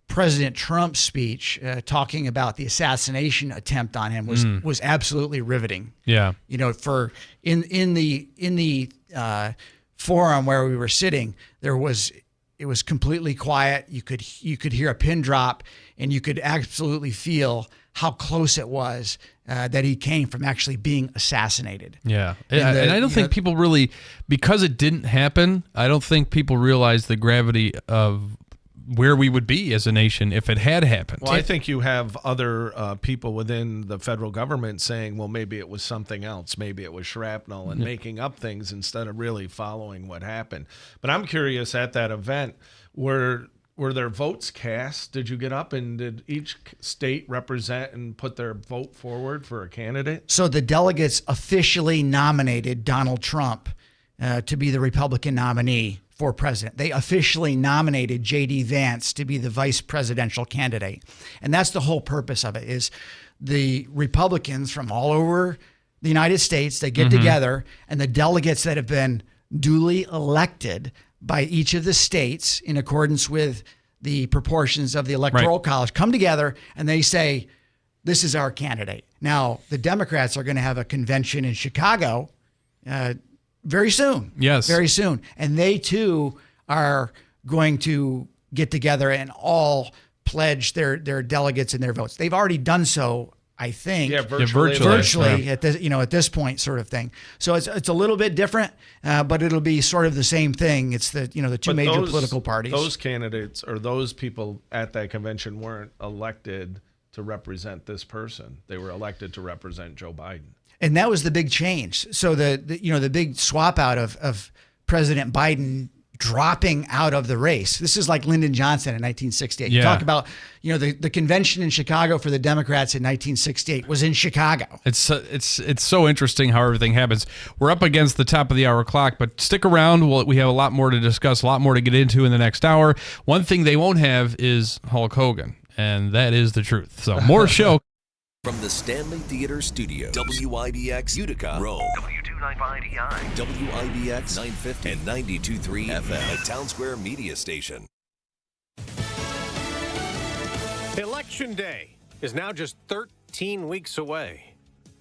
President Trump's speech, talking about the assassination attempt on him was absolutely riveting. Yeah, for in the forum where we were sitting, it was completely quiet. You could hear a pin drop, and you could absolutely feel how close it was that he came from actually being assassinated. Yeah, and I don't think people really, because it didn't happen, I don't think people realize the gravity of where we would be as a nation if it had happened. Well, I think you have other people within the federal government saying, well, maybe it was something else. Maybe it was shrapnel, and making up things instead of really following what happened. But I'm curious, at that event, were there votes cast? Did you get up and did each state represent and put their vote forward for a candidate? So the delegates officially nominated Donald Trump to be the Republican nominee for president. They officially nominated J.D. Vance to be the vice presidential candidate. And that's the whole purpose of it, is the Republicans from all over the United States, they get together, and the delegates that have been duly elected by each of the states in accordance with the proportions of the Electoral College come together, and they say, this is our candidate. Now, the Democrats are going to have a convention in Chicago very soon. Yes. Very soon. And they, too, are going to get together and all pledge their delegates and their votes. They've already done so, I think. Yeah, virtually at this point, sort of thing. So it's a little bit different, but it'll be sort of the same thing. It's the two major political parties. Those candidates or those people at that convention weren't elected to represent this person. They were elected to represent Joe Biden. And that was the big change. So the big swap out of President Biden dropping out of the race. This is like Lyndon Johnson in 1968. You talk about, the convention in Chicago for the Democrats in 1968 was in Chicago. It's so interesting how everything happens. We're up against the top of the hour clock, but stick around. We have a lot more to discuss, a lot more to get into in the next hour. One thing they won't have is Hulk Hogan, and that is the truth. So more show. From the Stanley Theater Studio, WIBX Utica, Rome, W295EI, WIBX 950 and 92.3 FM, a Town Square media station. Election Day is now just 13 weeks away.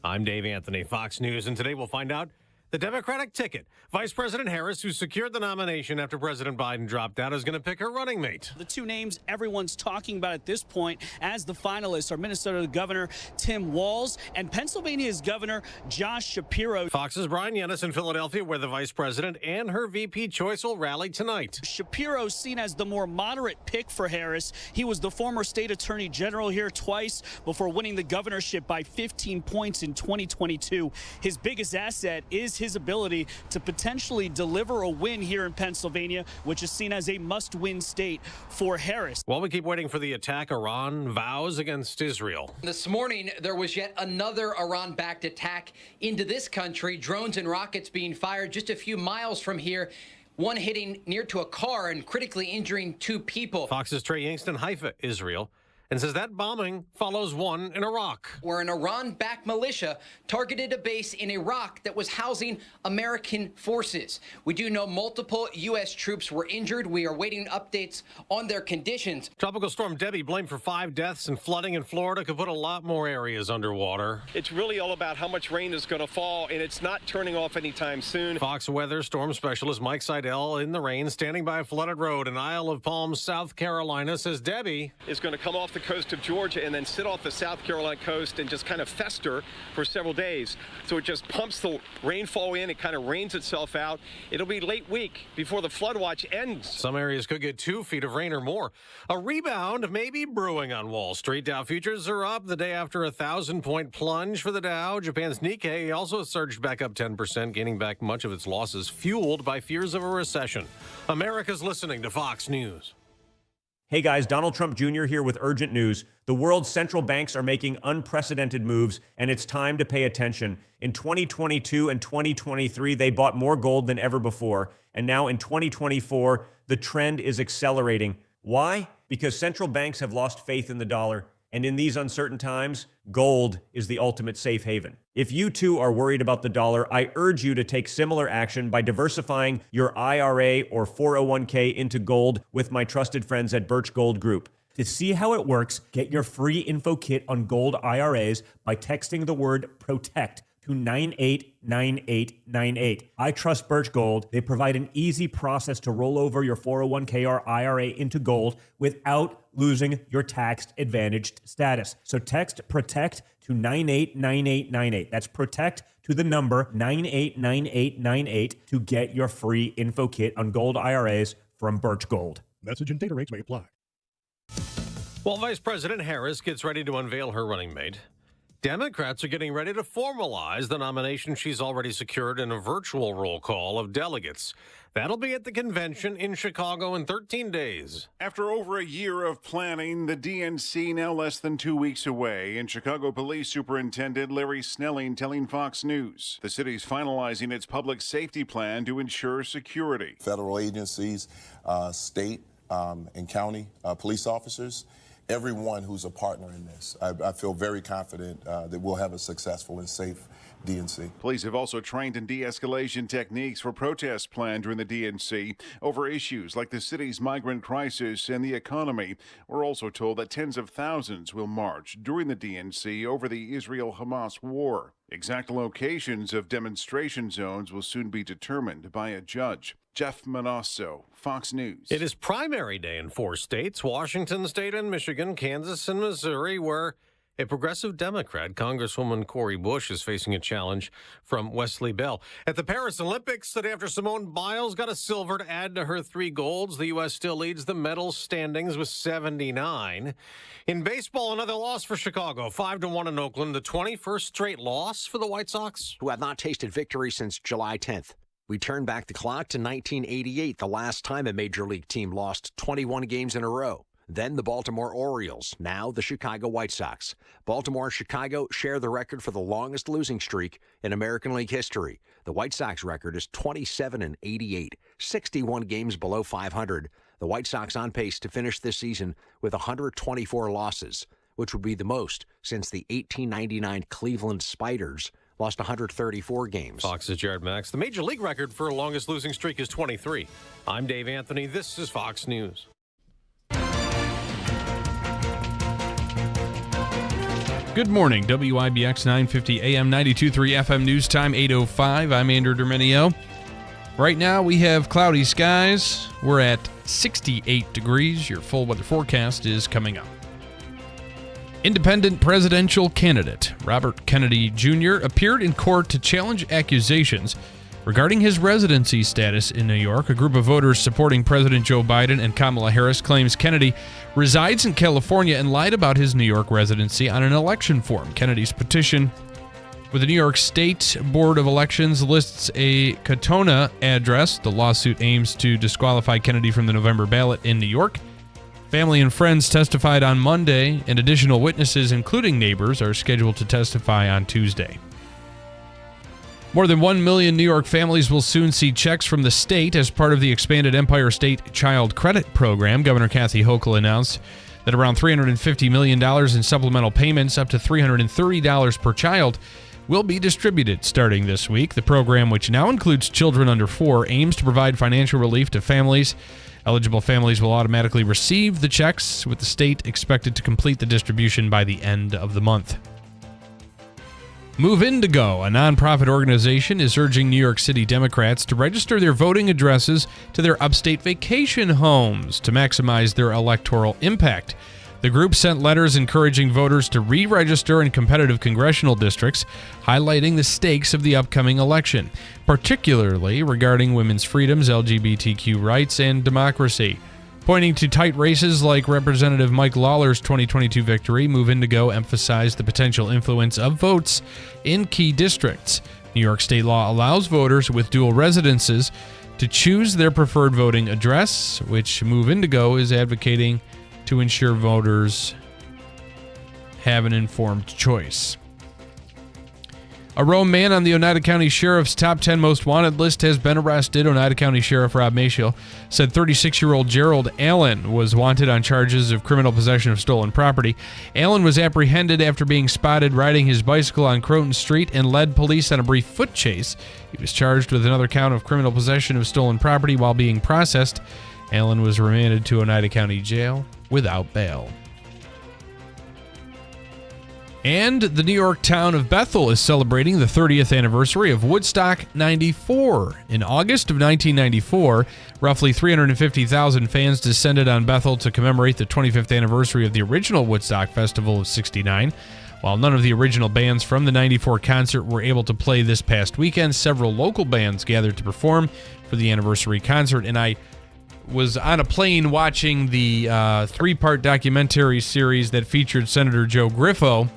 I'm Dave Anthony, Fox News, and today we'll find out the Democratic ticket. Vice President Harris, who secured the nomination after President Biden dropped out, is going to pick her running mate. The two names everyone's talking about at this point as the finalists are Minnesota Governor Tim Walz and Pennsylvania's Governor Josh Shapiro. Fox's Brian Yennis in Philadelphia, where the vice president and her VP choice will rally tonight. Shapiro's seen as the more moderate pick for Harris. He was the former state attorney general here twice before winning the governorship by 15 points in 2022. His biggest asset is his ability to potentially deliver a win here in Pennsylvania, which is seen as a must-win state for Harris. While we keep waiting for the attack, Iran vows against Israel. This morning, there was yet another Iran-backed attack into this country. Drones and rockets being fired just a few miles from here. One hitting near to a car and critically injuring two people. Fox's Trey Yingst in Haifa, Israel. and says that bombing follows one in Iraq. Where an Iran-backed militia targeted a base in Iraq that was housing American forces. We do know multiple U.S. troops were injured. We are waiting updates on their conditions. Tropical storm Debbie, blamed for 5 deaths and flooding in Florida, could put a lot more areas underwater. It's really all about how much rain is going to fall, and it's not turning off anytime soon. Fox Weather storm specialist Mike Seidel in the rain, standing by a flooded road in Isle of Palms, South Carolina, says Debbie is going to come off the coast of Georgia and then sit off the South Carolina coast and just kind of fester for several days. So it just pumps the rainfall in. It kind of rains itself out. It'll be late week before the flood watch ends. Some areas could get 2 feet of rain or more. A rebound may be brewing on Wall Street. Dow futures are up the day after a 1,000-point plunge for the Dow. Japan's Nikkei also surged back up 10%, gaining back much of its losses, fueled by fears of a recession. America's listening to Fox News. Hey guys, Donald Trump Jr. here with urgent news. The world's central banks are making unprecedented moves, and it's time to pay attention. In 2022 and 2023, they bought more gold than ever before. And now in 2024, the trend is accelerating. Why? Because central banks have lost faith in the dollar. And in these uncertain times, gold is the ultimate safe haven. If you too are worried about the dollar, I urge you to take similar action by diversifying your IRA or 401k into gold with my trusted friends at Birch Gold Group. To see how it works, get your free info kit on gold IRAs by texting the word PROTECT to 989898. I trust Birch Gold. They provide an easy process to roll over your 401k or IRA into gold without losing your tax-advantaged status. So text PROTECT to 989898. That's PROTECT to the number 989898 to get your free info kit on gold IRAs from Birch Gold. Message and data rates may apply. While Vice President Harris gets ready to unveil her running mate, Democrats are getting ready to formalize the nomination she's already secured in a virtual roll call of delegates. That'll be at the convention in Chicago in 13 days. After over a year of planning, the DNC now less than 2 weeks away, and Chicago Police Superintendent Larry Snelling telling Fox News the city's finalizing its public safety plan to ensure security. Federal agencies, state and county police officers, everyone who's a partner in this. I feel very confident that we'll have a successful and safe DNC. Police have also trained in de-escalation techniques for protests planned during the DNC over issues like the city's migrant crisis and the economy. We're also told that tens of thousands will march during the DNC over the Israel-Hamas war. Exact locations of demonstration zones will soon be determined by a judge. Jeff Manasso, Fox News. It is primary day in 4 states, Washington State and Michigan, Kansas and Missouri, where a progressive Democrat, Congresswoman Cori Bush, is facing a challenge from Wesley Bell. At the Paris Olympics, the day after Simone Biles got a silver to add to her 3 golds, the U.S. still leads the medal standings with 79. In baseball, another loss for Chicago, 5-1 in Oakland, the 21st straight loss for the White Sox, who have not tasted victory since July 10th. We turn back the clock to 1988, the last time a major league team lost 21 games in a row. Then the Baltimore Orioles, now the Chicago White Sox. Baltimore and Chicago share the record for the longest losing streak in American League history. The White Sox record is 27-88, 61 games below 500. The White Sox on pace to finish this season with 124 losses, which would be the most since the 1899 Cleveland Spiders lost 134 games. Fox's Jared Max. The major league record for longest losing streak is 23. I'm Dave Anthony. This is Fox News. Good morning, WIBX 950 AM 92.3 FM News Time 8:05. I'm Andrew Derminio. Right now we have cloudy skies. We're at 68 degrees. Your full weather forecast is coming up. Independent presidential candidate Robert Kennedy Jr. appeared in court to challenge accusations regarding his residency status in New York. A group of voters supporting President Joe Biden and Kamala Harris claims Kennedy resides in California and lied about his New York residency on an election form. Kennedy's petition with the New York State Board of Elections lists a Katona address. The lawsuit aims to disqualify Kennedy from the November ballot in New York. Family and friends testified on Monday, and additional witnesses, including neighbors, are scheduled to testify on Tuesday. More than 1 million New York families will soon see checks from the state as part of the expanded Empire State Child Credit Program. Governor Kathy Hochul announced that around $350 million in supplemental payments, up to $330 per child, will be distributed starting this week. The program, which now includes children under 4, aims to provide financial relief to families. Eligible families will automatically receive the checks, with the state expected to complete the distribution by the end of the month. Move Indigo, a nonprofit organization, is urging New York City Democrats to register their voting addresses to their upstate vacation homes to maximize their electoral impact. The group sent letters encouraging voters to re-register in competitive congressional districts, highlighting the stakes of the upcoming election, particularly regarding women's freedoms, LGBTQ rights, and democracy. Pointing to tight races like Representative Mike Lawler's 2022 victory, Move Indigo emphasized the potential influence of votes in key districts. New York state law allows voters with dual residences to choose their preferred voting address, which Move Indigo is advocating to ensure voters have an informed choice. A Rome man on the Oneida County Sheriff's top 10 most wanted list has been arrested. Oneida County Sheriff Rob Mashiel said 36-year-old Gerald Allen was wanted on charges of criminal possession of stolen property. Allen was apprehended after being spotted riding his bicycle on Croton Street and led police on a brief foot chase. He was charged with another count of criminal possession of stolen property while being processed. Allen was remanded to Oneida County Jail without bail. And the New York town of Bethel is celebrating the 30th anniversary of Woodstock 94. In August of 1994, roughly 350,000 fans descended on Bethel to commemorate the 25th anniversary of the original Woodstock Festival of '69. While none of the original bands from the 94 concert were able to play this past weekend, several local bands gathered to perform for the anniversary concert, and I was on a plane watching the 3-part documentary series that featured Senator Joe Griffo.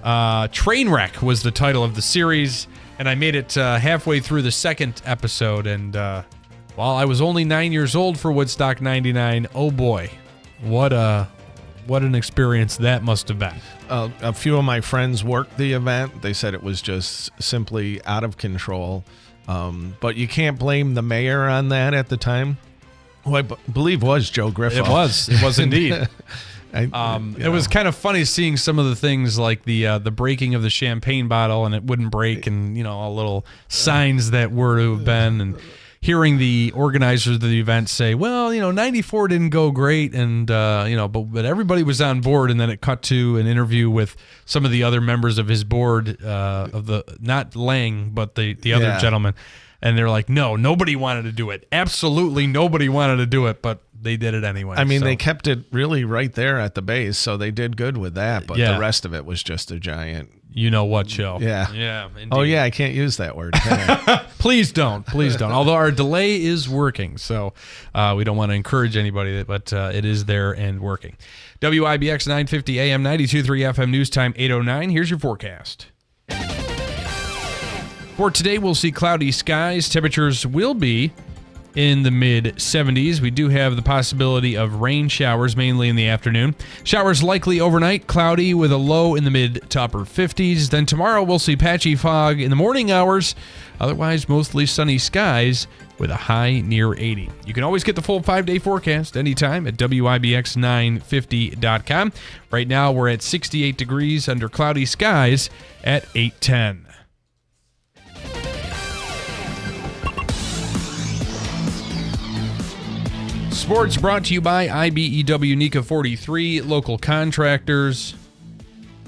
Trainwreck was the title of the series, and I made it halfway through the second episode, and while I was only 9 years old for Woodstock 99, oh boy, what an experience that must have been. A few of my friends worked the event. They said it was just simply out of control, but you can't blame the mayor on that at the time. Who I believe was Joe Griffo. It was indeed. It was kind of funny seeing some of the things like the breaking of the champagne bottle and it wouldn't break, and all little signs that were to have been, and hearing the organizers of the event say, well, 94 didn't go great, and but everybody was on board. And then it cut to an interview with some of the other members of his board, of the, not Lang, but the other gentleman. And they're like, no, nobody wanted to do it. Absolutely nobody wanted to do it, but they did it anyway. I mean, they kept it really right there at the base, so they did good with that. But the rest of it was just a giant... You know what show. Yeah. Yeah, indeed. Oh, yeah, I can't use that word, can I? Please don't. Please don't. Although our delay is working, so we don't want to encourage anybody, but it is there and working. WIBX 950 AM, 92.3 FM, news time 8:09. Here's your forecast. For today, we'll see cloudy skies. Temperatures will be in the mid-70s. We do have the possibility of rain showers, mainly in the afternoon. Showers likely overnight, cloudy with a low in the mid to upper 50s. Then tomorrow, we'll see patchy fog in the morning hours. Otherwise, mostly sunny skies with a high near 80. You can always get the full 5-day forecast anytime at WIBX950.com. Right now, we're at 68 degrees under cloudy skies at 8:10. Sports brought to you by IBEW NECA 43, local contractors.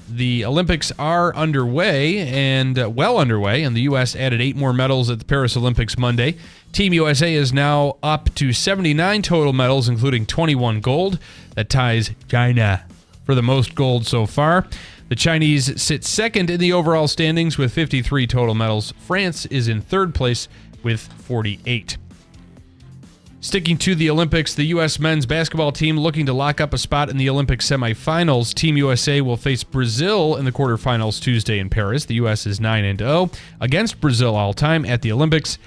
The Olympics are underway and well underway, and the U.S. added 8 more medals at the Paris Olympics Monday. Team USA is now up to 79 total medals, including 21 gold. That ties China for the most gold so far. The Chinese sit second in the overall standings with 53 total medals. France is in third place with 48. Sticking to the Olympics, the U.S. men's basketball team looking to lock up a spot in the Olympic semifinals. Team USA will face Brazil in the quarterfinals Tuesday in Paris. The U.S. is 9-0 against Brazil all-time at the Olympics,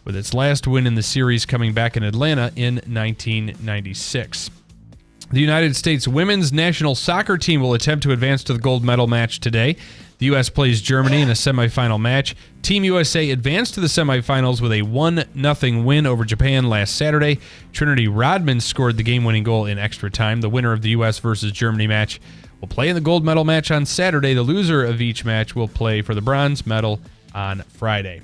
with its last win in the series coming back in Atlanta in 1996. The United States women's national soccer team will attempt to advance to the gold medal match today. The The U.S. plays Germany in a semifinal match. Team USA advanced to the semifinals with a 1-0 win over Japan last Saturday. Trinity Rodman scored the game-winning goal in extra time. The winner of the U.S. versus Germany match will play in the gold medal match on Saturday. The loser of each match will play for the bronze medal on Friday.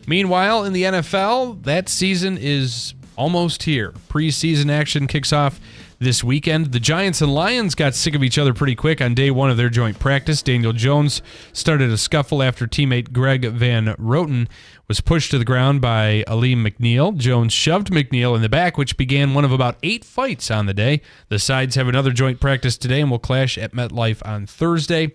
Meanwhile, in the NFL, that season is almost here. Preseason action kicks off this weekend. The Giants and Lions got sick of each other pretty quick on day one of their joint practice. Daniel Jones started a scuffle after teammate Greg Van Roten was pushed to the ground by Aleem McNeil. Jones shoved McNeil in the back, which began one of about 8 fights on the day. The sides have another joint practice today and will clash at MetLife on Thursday.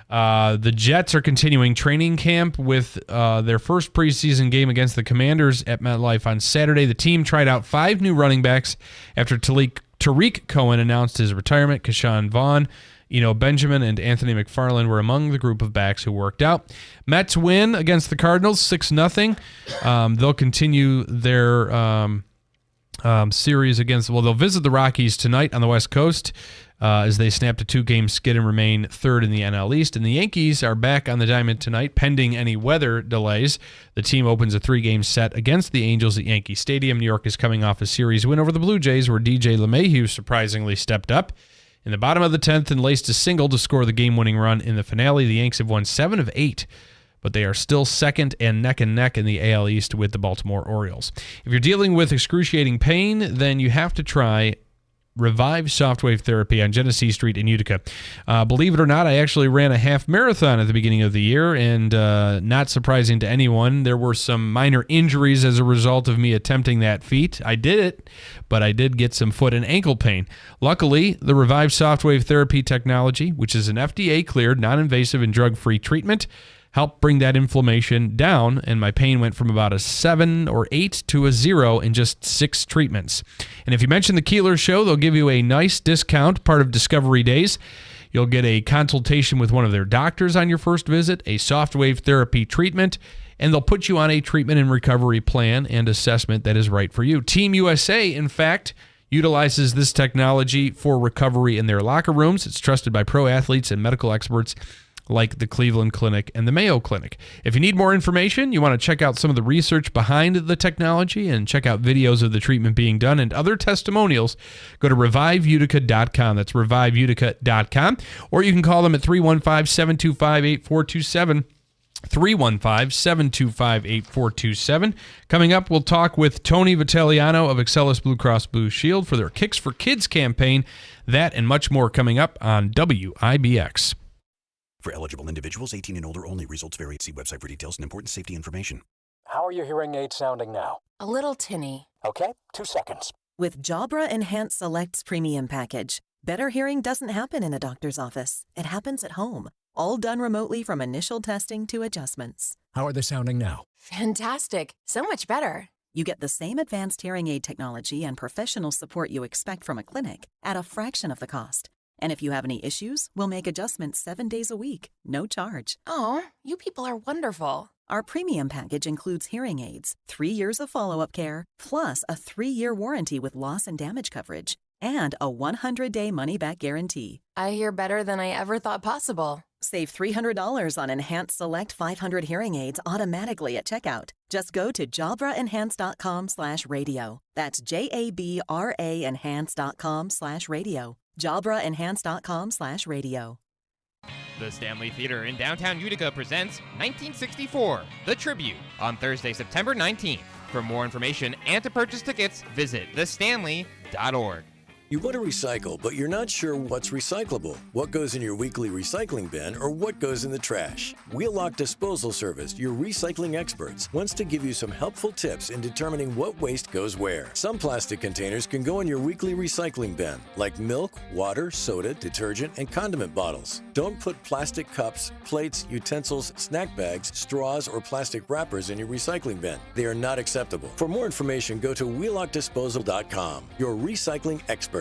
The Jets are continuing training camp with their first preseason game against the Commanders at MetLife on Saturday. The team tried out 5 new running backs after Tariq Cohen announced his retirement. Keshawn Vaughn, Benjamin, and Anthony McFarland were among the group of backs who worked out. Mets win against the Cardinals 6-0. They'll continue their series against, they'll visit the Rockies tonight on the West Coast as they snapped a 2-game skid and remain third in the NL East. And the Yankees are back on the diamond tonight, pending any weather delays. The team opens a 3-game set against the Angels at Yankee Stadium. New York is coming off a series win over the Blue Jays, where DJ LeMahieu surprisingly stepped up in the bottom of the 10th and laced a single to score the game-winning run in the finale. The Yanks have won 7 of 8. But they are still second and neck in the AL East with the Baltimore Orioles. If you're dealing with excruciating pain, then you have to try Revive Softwave Therapy on Genesee Street in Utica. Believe it or not, I actually ran a half marathon at the beginning of the year, and not surprising to anyone, there were some minor injuries as a result of me attempting that feat. I did it, but I did get some foot and ankle pain. Luckily, the Revive Softwave Therapy technology, which is an FDA-cleared, non-invasive, and drug-free treatment, helped bring that inflammation down, and my pain went from about a 7 or 8 to a 0 in just 6 treatments. And if you mention the Keeler Show, they'll give you a nice discount, part of Discovery Days. You'll get a consultation with one of their doctors on your first visit, a softwave therapy treatment, and they'll put you on a treatment and recovery plan and assessment that is right for you. Team USA, in fact, utilizes this technology for recovery in their locker rooms. It's trusted by pro athletes and medical experts like the Cleveland Clinic and the Mayo Clinic. If you need more information, you want to check out some of the research behind the technology and check out videos of the treatment being done and other testimonials, go to reviveutica.com. That's reviveutica.com. Or you can call them at 315-725-8427. 315-725-8427. Coming up, we'll talk with Tony Vitaliano of Excelis Blue Cross Blue Shield for their Kicks for Kids campaign. That and much more coming up on WIBX. For eligible individuals, 18 and older only. Results vary. See website for details and important safety information. How are your hearing aids sounding now? A little tinny. Okay, 2 seconds. With Jabra Enhanced Select's premium package, better hearing doesn't happen in a doctor's office. It happens at home, all done remotely from initial testing to adjustments. How are they sounding now? Fantastic. So much better. You get the same advanced hearing aid technology and professional support you expect from a clinic at a fraction of the cost. And if you have any issues, we'll make adjustments 7 days a week, no charge. Oh, you people are wonderful. Our premium package includes hearing aids, 3 years of follow-up care, plus a 3-year warranty with loss and damage coverage, and a 100-day money-back guarantee. I hear better than I ever thought possible. Save $300 on Enhanced Select 500 hearing aids automatically at checkout. Just go to jabraenhance.com/radio. That's JABRA enhance.com/radio. jabraenhance.com/radio. The Stanley Theater in downtown Utica presents 1964, The Tribute, on Thursday, September 19th. For more information and to purchase tickets, visit thestanley.org. You want to recycle, but you're not sure what's recyclable, what goes in your weekly recycling bin, or what goes in the trash. Wheelock Disposal Service, your recycling experts, wants to give you some helpful tips in determining what waste goes where. Some plastic containers can go in your weekly recycling bin, like milk, water, soda, detergent, and condiment bottles. Don't put plastic cups, plates, utensils, snack bags, straws, or plastic wrappers in your recycling bin. They are not acceptable. For more information, go to wheelockdisposal.com, your recycling experts.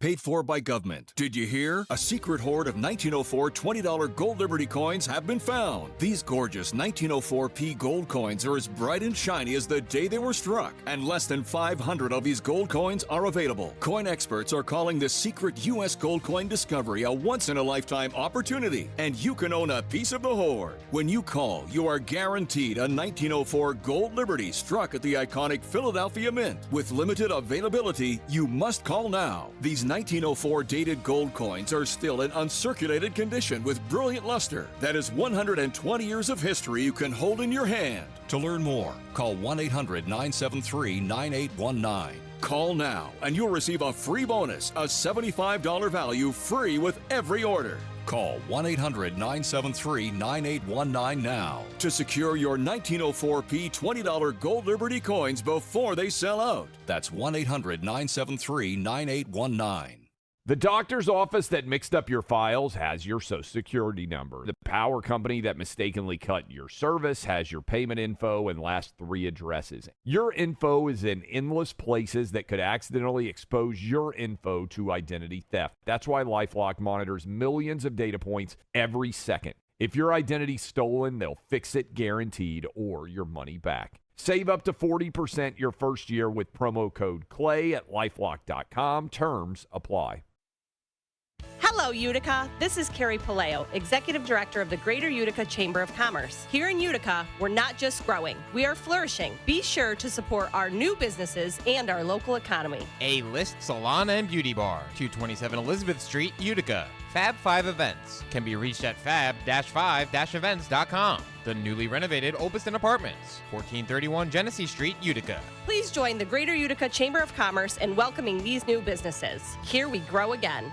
paid for by government. Did you hear? A secret hoard of 1904 $20 Gold Liberty coins have been found. These gorgeous 1904p gold coins are as bright and shiny as the day they were struck, and less than 500 of these gold coins are available. Coin experts are calling this secret U.S. gold coin discovery a once-in-a-lifetime opportunity, and you can own a piece of the hoard. When you call, you are guaranteed a 1904 Gold Liberty struck at the iconic Philadelphia Mint. With limited availability, you must call now. These 1904 dated gold coins are still in uncirculated condition with brilliant luster. That is 120 years of history you can hold in your hand. To learn more, call 1-800-973-9819. Call now and you'll receive a free bonus, a $75 value free with every order. Call 1-800-973-9819 now to secure your 1904p $20 Gold Liberty coins before they sell out. That's 1-800-973-9819. The doctor's office that mixed up your files has your Social Security number. The power company that mistakenly cut your service has your payment info and last 3 addresses. Your info is in endless places that could accidentally expose your info to identity theft. That's why LifeLock monitors millions of data points every second. If your identity's stolen, they'll fix it guaranteed or your money back. Save up to 40% your first year with promo code CLAY at LifeLock.com. Terms apply. Hello, Utica. This is Carrie Paleo, Executive Director of the Greater Utica Chamber of Commerce. Here in Utica, we're not just growing, we are flourishing. Be sure to support our new businesses and our local economy. A-List Salon and Beauty Bar, 227 Elizabeth Street, Utica. Fab 5 Events can be reached at fab-5-events.com. The newly renovated Opuston Apartments, 1431 Genesee Street, Utica. Please join the Greater Utica Chamber of Commerce in welcoming these new businesses. Here we grow again.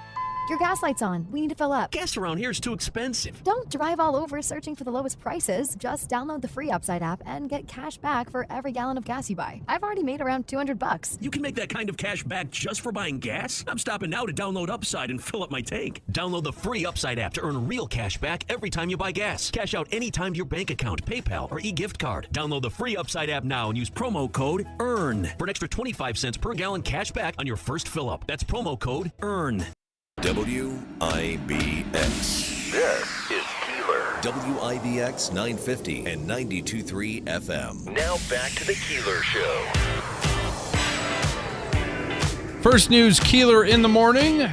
Your gas light's on. We need to fill up. Gas around here is too expensive. Don't drive all over searching for the lowest prices. Just download the free Upside app and get cash back for every gallon of gas you buy. I've already made around $200. You can make that kind of cash back just for buying gas? I'm stopping now to download Upside and fill up my tank. Download the free Upside app to earn real cash back every time you buy gas. Cash out anytime to your bank account, PayPal, or e-gift card. Download the free Upside app now and use promo code EARN for an extra 25 cents per gallon cash back on your first fill up. That's promo code EARN. WIBX. This is Keeler. WIBX 950 and 92.3 FM. Now back to the Keeler Show. First news, Keeler in the morning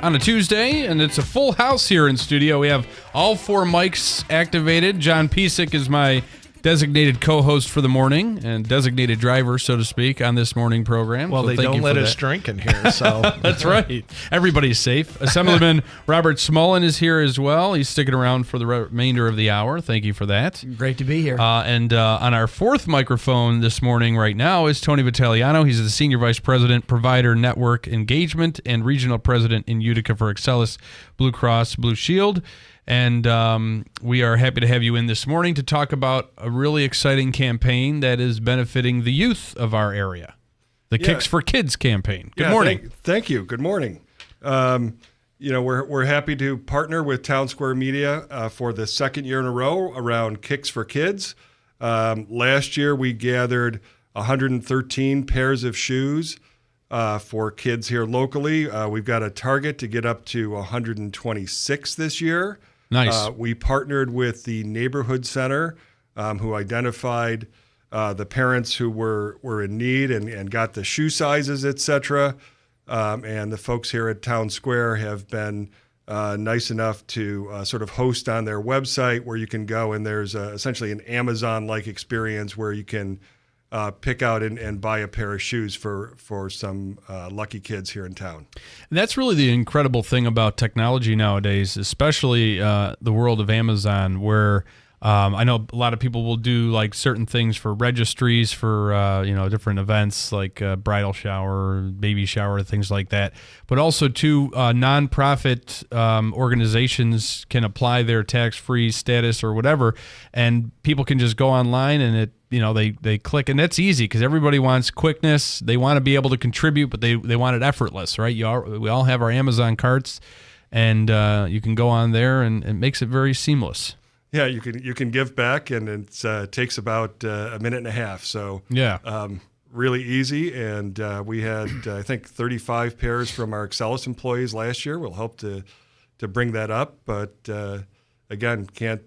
on a Tuesday, and it's a full house here in studio. We have all 4 mics activated. John Pisak is my designated co-host for the morning and designated driver, so to speak, on this morning program. Well, so they don't let us drink in here, so. That's right. Everybody's safe. Assemblyman Robert Smullen is here as well. He's sticking around for the remainder of the hour. Thank you for that. Great to be here. And on our 4th microphone this morning right now is Tony Vitaliano. He's the Senior Vice President, Provider Network Engagement, and Regional President in Utica for Excelis Blue Cross Blue Shield. And we are happy to have you in this morning to talk about a really exciting campaign that is benefiting the youth of our area, the Kicks for Kids campaign. Good morning. Thank you. Good morning. We're happy to partner with Town Square Media for the 2nd year in a row around Kicks for Kids. Last year, we gathered 113 pairs of shoes for kids here locally. We've got a target to get up to 126 this year. Nice. We partnered with the Neighborhood Center, who identified the parents who were in need and got the shoe sizes, et cetera. And the folks here at Town Square have been nice enough to sort of host on their website where you can go, and there's essentially an Amazon-like experience where you can pick out and buy a pair of shoes for some lucky kids here in town. And that's really the incredible thing about technology nowadays, especially the world of Amazon, where I know a lot of people will do like certain things for registries for different events like bridal shower, baby shower, things like that. But also too, nonprofit organizations can apply their tax-free status or whatever, and people can just go online and they click, and that's easy because everybody wants quickness. They want to be able to contribute, but they want it effortless, right? We all have our Amazon carts, and you can go on there, and it makes it very seamless. Yeah, you can give back, and it takes about a minute and a half. So yeah, really easy. And we had, I think, 35 pairs from our Excellus employees last year. We'll hope to bring that up. But again, can't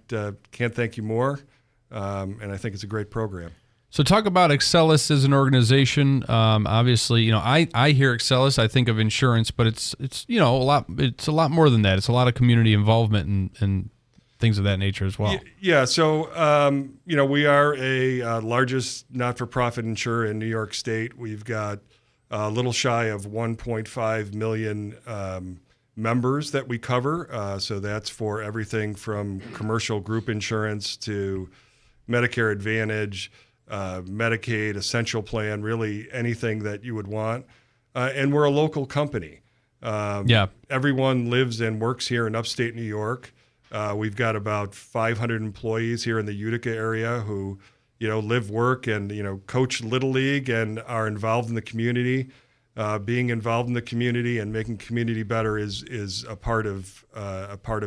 thank you more. And I think it's a great program. So talk about Excellus as an organization. Obviously, I hear Excellus, I think of insurance, but it's a lot. It's a lot more than that. It's a lot of community involvement and things of that nature as well. Yeah. So we are a largest not-for-profit insurer in New York State. We've got a little shy of 1.5 million members that we cover. So that's for everything from commercial group insurance to Medicare Advantage, Medicaid, Essential Plan, really anything that you would want. And we're a local company. Everyone lives and works here in upstate New York. We've got about 500 employees here in the Utica area who, live, work, and, coach Little League and are involved in the community. Being involved in the community and making community better is a part of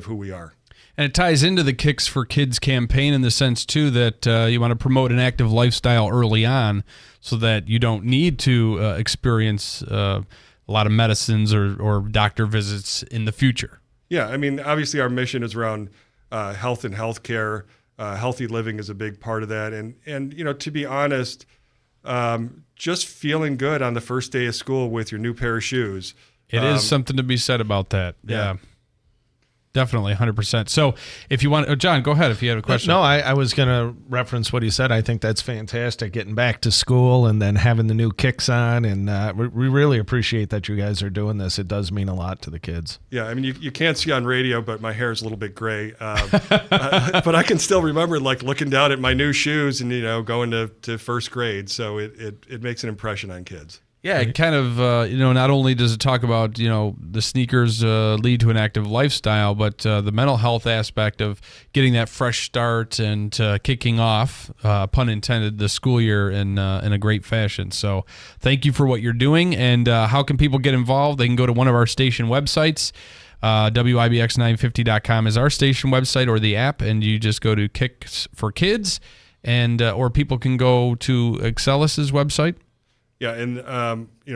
who we are. And it ties into the Kicks for Kids campaign in the sense, too, that you want to promote an active lifestyle early on so that you don't need to experience a lot of medicines or doctor visits in the future. Yeah, I mean, obviously our mission is around health and healthcare. Healthy living is a big part of that. And to be honest, just feeling good on the first day of school with your new pair of shoes. It is something to be said about that. Yeah. Definitely, 100%. So if you want, John, go ahead if you have a question. No, I was going to reference what he said. I think that's fantastic, getting back to school and then having the new kicks on. And we really appreciate that you guys are doing this. It does mean a lot to the kids. Yeah, I mean, you can't see on radio, but my hair is a little bit gray. But I can still remember looking down at my new shoes and, going to first grade. So it makes an impression on kids. Yeah, it kind of, not only does it talk about, the sneakers lead to an active lifestyle, but the mental health aspect of getting that fresh start and kicking off, pun intended, the school year in a great fashion. So thank you for what you're doing. And how can people get involved? They can go to one of our station websites. WIBX950.com is our station website or the app, and you just go to Kicks for Kids, and or people can go to Excellus's website. Yeah, and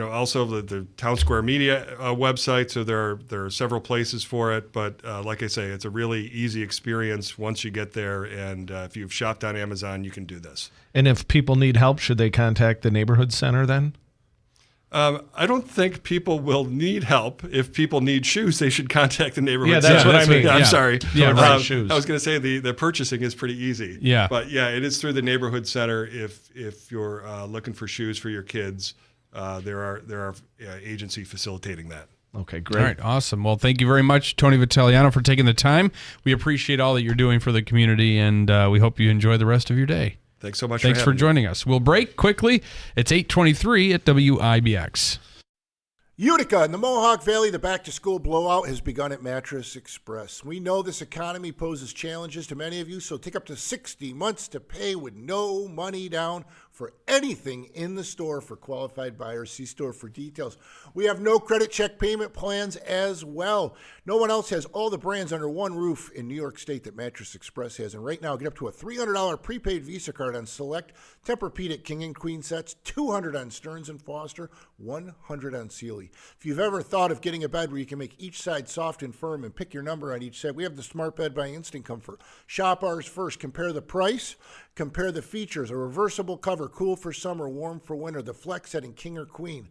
also the Town Square Media website. So there are several places for it. But like I say, it's a really easy experience once you get there. And if you've shopped on Amazon, you can do this. And if people need help, should they contact the neighborhood center then? I don't think people will need help. If people need shoes, they should contact the neighborhood. Yeah, that's what I mean. I'm sorry. Yeah, shoes. I was going to say the purchasing is pretty easy. Yeah. But yeah, it is through the neighborhood center. If you're looking for shoes for your kids, there are agency facilitating that. Okay, great. All right, awesome. Well, thank you very much, Tony Vitaliano, for taking the time. We appreciate all that you're doing for the community, and we hope you enjoy the rest of your day. Thanks so much. Thanks for joining us. We'll break quickly. It's 8:23 at WIBX. Utica in the Mohawk Valley, the back-to-school blowout has begun at Mattress Express. We know this economy poses challenges to many of you, so take up to 60 months to pay with no money down for anything in the store for qualified buyers. See store for details. We have no credit check payment plans as well. No one else has all the brands under one roof in New York State that Mattress Express has. And right now, get up to a $300 prepaid Visa card on select Tempur-Pedic King and Queen sets, $200 on Stearns & Foster, $100 on Sealy. If you've ever thought of getting a bed where you can make each side soft and firm and pick your number on each side, we have the Smart Bed by Instinct Comfort. Shop ours first. Compare the price. Compare the features. A reversible cover, cool for summer, warm for winter. The Flex Set in King or Queen.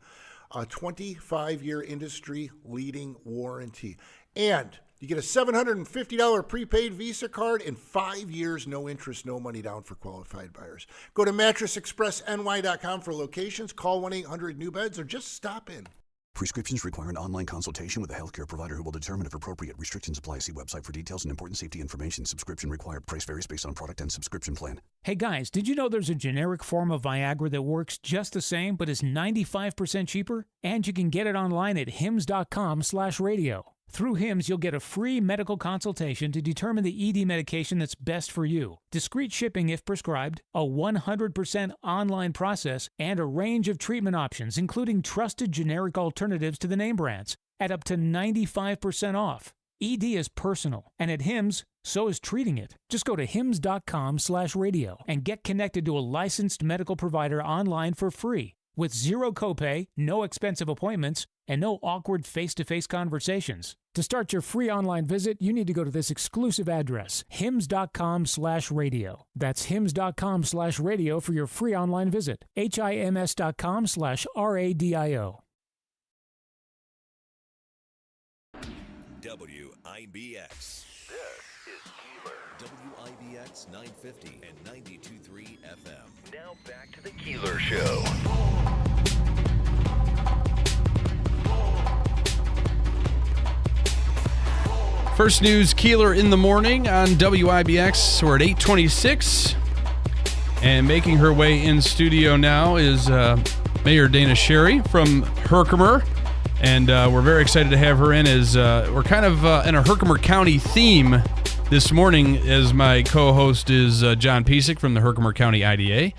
A 25-year industry-leading warranty. And you get a $750 prepaid Visa card and 5 years, no interest, no money down for qualified buyers. Go to mattressexpressny.com for locations. Call 1-800-NEW-BEDS or just stop in. Prescriptions require an online consultation with a healthcare provider who will determine if appropriate. Restrictions apply. See website for details and important safety information. Subscription required. Price varies based on product and subscription plan. Hey guys, did you know there's a generic form of Viagra that works just the same but is 95% cheaper? And you can get it online at hims.com/radio. Through HIMS, you'll get a free medical consultation to determine the ED medication that's best for you, discreet shipping if prescribed, a 100% online process, and a range of treatment options, including trusted generic alternatives to the name brands, at up to 95% off. ED is personal, and at HIMS, so is treating it. Just go to hims.com/radio and get connected to a licensed medical provider online for free. with zero copay, no expensive appointments, and no awkward face-to-face conversations. To start your free online visit, you need to go to this exclusive address, hims.com/radio. That's hims.com/radio for your free online visit. HIMS.com/RADIO. WIBX. This is Keeler. WIBX 950 and 92.3 FM. Now back to the Keeler Show. First News Keeler in the morning on WIBX. We're at 8:26. And making her way in studio now is Mayor Dana Sherry from Herkimer. And we're very excited to have her in as we're kind of in a Herkimer County theme this morning, as my co-host is John Piesick from the Herkimer County IDA.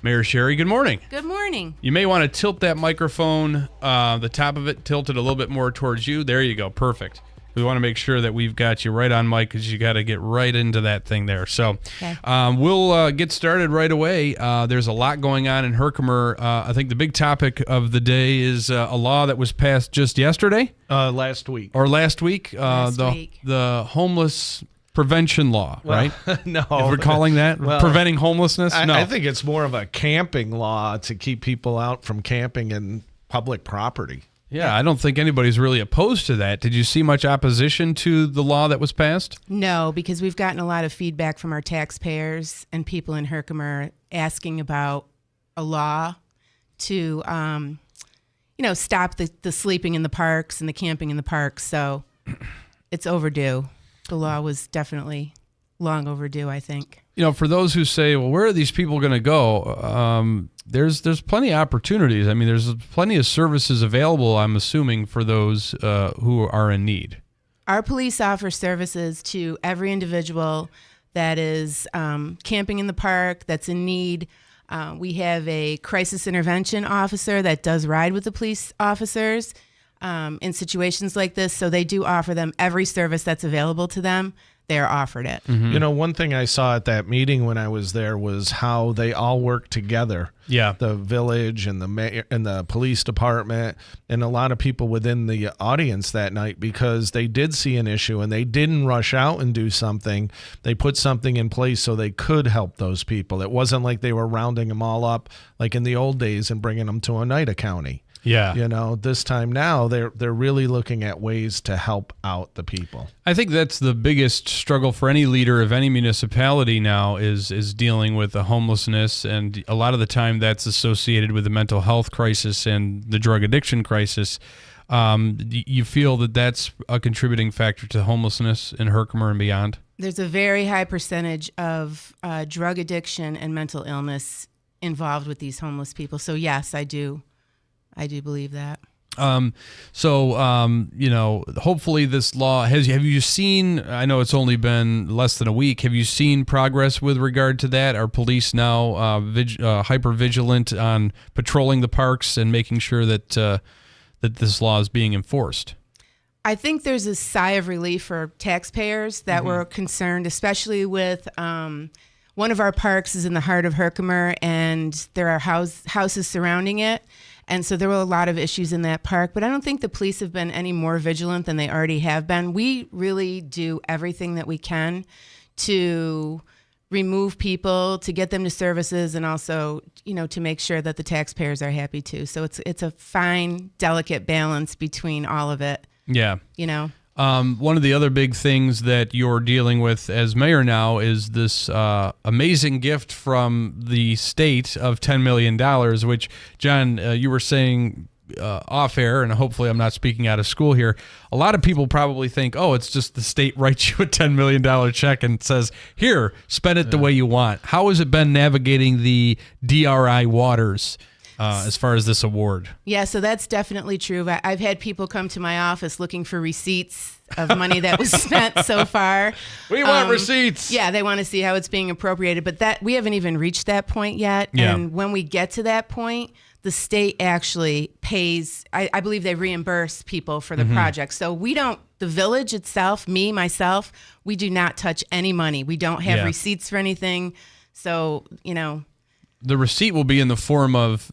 Mayor Sherry, good morning. Good morning. You may want to tilt that microphone, the top of it, tilt it a little bit more towards you. There you go. Perfect. We want to make sure that we've got you right on mic because you got to get right into that thing there. So we'll get started right away. There's a lot going on in Herkimer. I think the big topic of the day is a law that was passed just yesterday. Last week. Or last week. The homeless prevention law, right? No. If we're calling that preventing homelessness? No. I think it's more of a camping law to keep people out from camping in public property. Yeah, I don't think anybody's really opposed to that. Did you see much opposition to the law that was passed? No, because we've gotten a lot of feedback from our taxpayers and people in Herkimer asking about a law to, stop the sleeping in the parks and the camping in the parks. So it's overdue. The law was definitely long overdue, I think. For those who say, well, where are these people going to go? There's plenty of opportunities. I mean, there's plenty of services available, I'm assuming, for those who are in need. Our police offer services to every individual that is camping in the park, that's in need. We have a crisis intervention officer that does ride with the police officers in situations like this. So they do offer them every service that's available to them. They're offered it. Mm-hmm. One thing I saw at that meeting when I was there was how they all work together. Yeah. The village and the mayor and the police department and a lot of people within the audience that night, because they did see an issue and they didn't rush out and do something. They put something in place so they could help those people. It wasn't like they were rounding them all up like in the old days and bringing them to Oneida County. Yeah. This time now they're really looking at ways to help out the people. I think that's the biggest struggle for any leader of any municipality now is dealing with the homelessness, and a lot of the time that's associated with the mental health crisis and the drug addiction crisis. You feel that that's a contributing factor to homelessness in Herkimer and beyond? There's a very high percentage of drug addiction and mental illness involved with these homeless people. So yes, I do believe that. Hopefully this law have you seen, I know it's only been less than a week, have you seen progress with regard to that? Are police now hyper vigilant on patrolling the parks and making sure that this law is being enforced? I think there's a sigh of relief for taxpayers that were concerned, especially with one of our parks is in the heart of Herkimer, and there are houses surrounding it. And so there were a lot of issues in that park, but I don't think the police have been any more vigilant than they already have been. We really do everything that we can to remove people, to get them to services, and also, to make sure that the taxpayers are happy too. So it's a fine, delicate balance between all of it. Yeah. One of the other big things that you're dealing with as mayor now is this amazing gift from the state of $10 million, which, John, you were saying off air, and hopefully I'm not speaking out of school here. A lot of people probably think, oh, it's just the state writes you a $10 million check and says, here, spend it the way you want. How has it been navigating the DRI waters as far as this award? Yeah, so that's definitely true. I've had people come to my office looking for receipts of money that was spent so far. We want receipts. Yeah, they want to see how it's being appropriated, but that we haven't even reached that point yet. Yeah. And when we get to that point, the state actually pays, I believe they reimburse people for the project. So we don't, the village itself, myself, we do not touch any money. We don't have receipts for anything. So, the receipt will be in the form of,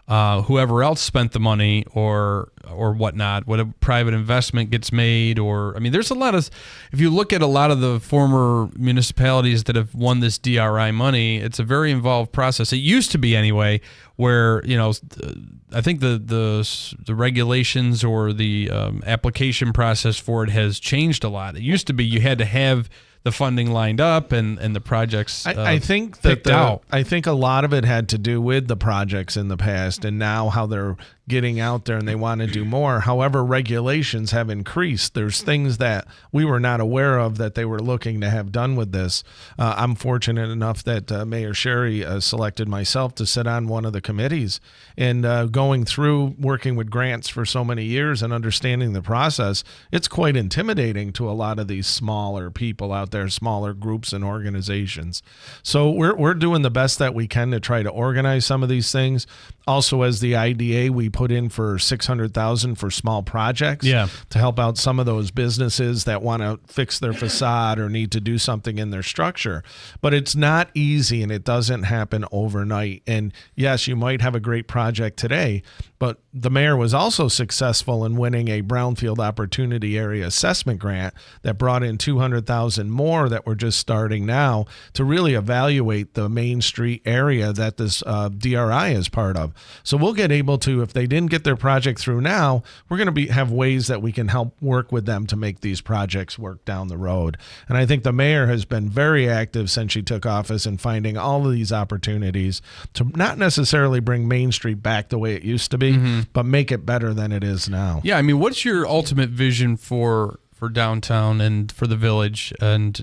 whoever else spent the money or whatnot, what a private investment gets made, or, I mean, there's a lot of, if you look at a lot of the former municipalities that have won this DRI money, it's a very involved process. It used to be anyway, where, I think the regulations or the application process for it has changed a lot. It used to be you had to have the funding lined up and the projects I think that I think a lot of it had to do with the projects in the past, and now how they're getting out there and they want to do more. However, regulations have increased. There's things that we were not aware of that they were looking to have done with this. I'm fortunate enough that Mayor Sherry selected myself to sit on one of the committees, and going through working with grants for so many years and understanding the process, it's quite intimidating to a lot of these smaller people out there, smaller groups and organizations. So we're doing the best that we can to try to organize some of these things. Also, as the IDA, we put in for $600,000 for small projects to help out some of those businesses that want to fix their facade or need to do something in their structure. But it's not easy, and it doesn't happen overnight. And yes, you might have a great project today, but the mayor was also successful in winning a Brownfield Opportunity Area Assessment Grant that brought in $200,000 more that we're just starting now to really evaluate the Main Street area that this DRI is part of. So we'll get able to, if they didn't get their project through now, we're going to have ways that we can help work with them to make these projects work down the road. And I think the mayor has been very active since she took office in finding all of these opportunities to not necessarily bring Main Street back the way it used to be, but make it better than it is now. Yeah, I mean, what's your ultimate vision for downtown and for the village? And,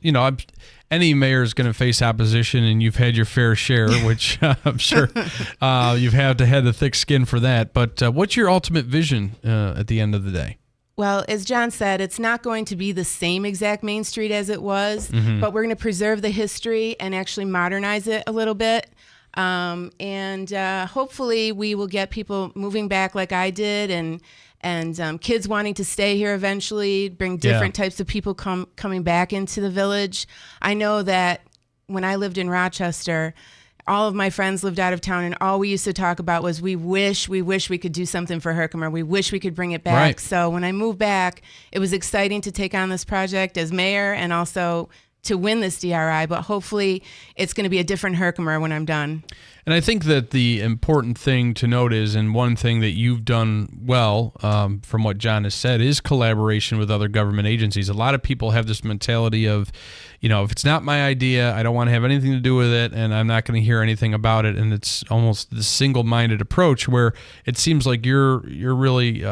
any mayor is going to face opposition, and you've had your fair share, which I'm sure you've had to have the thick skin for that. But what's your ultimate vision at the end of the day? Well, as John said, it's not going to be the same exact Main Street as it was, but we're going to preserve the history and actually modernize it a little bit. And hopefully we will get people moving back like I did, and kids wanting to stay here eventually, bring different types of people coming back into the village. I know that when I lived in Rochester, all of my friends lived out of town, and all we used to talk about was we wish we could do something for Herkimer. We wish we could bring it back. Right. So when I moved back, it was exciting to take on this project as mayor and also to win this DRI, but hopefully it's going to be a different Herkimer when I'm done. And I think that the important thing to note is, and one thing that you've done well, from what John has said, is collaboration with other government agencies. A lot of people have this mentality of, if it's not my idea, I don't want to have anything to do with it, and I'm not going to hear anything about it. And it's almost the single-minded approach where it seems like you're really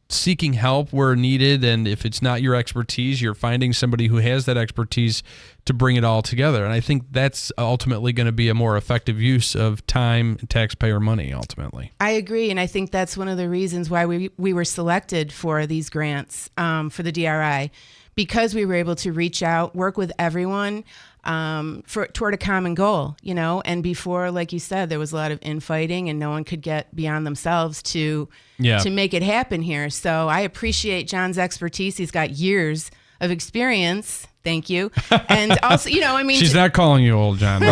seeking help where needed, and if it's not your expertise, you're finding somebody who has that expertise to bring it all together. And I think that's ultimately going to be a more effective use of time and taxpayer money, ultimately. I agree, and I think that's one of the reasons why we were selected for these grants for the DRI, because we were able to reach out, work with everyone toward a common goal, and before, like you said, there was a lot of infighting and no one could get beyond themselves to make it happen here. So I appreciate John's expertise. He's got years of experience. Thank you. And also, she's not calling you old, John.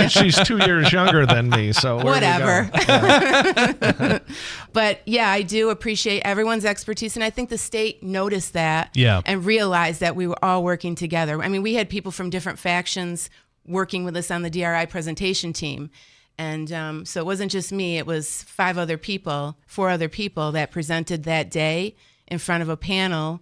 She's 2 years younger than me, so whatever. But yeah, I do appreciate everyone's expertise, and I think the state noticed that and realized that we were all working together. I mean, we had people from different factions working with us on the DRI presentation team. And so it wasn't just me, it was 4 other people that presented that day in front of a panel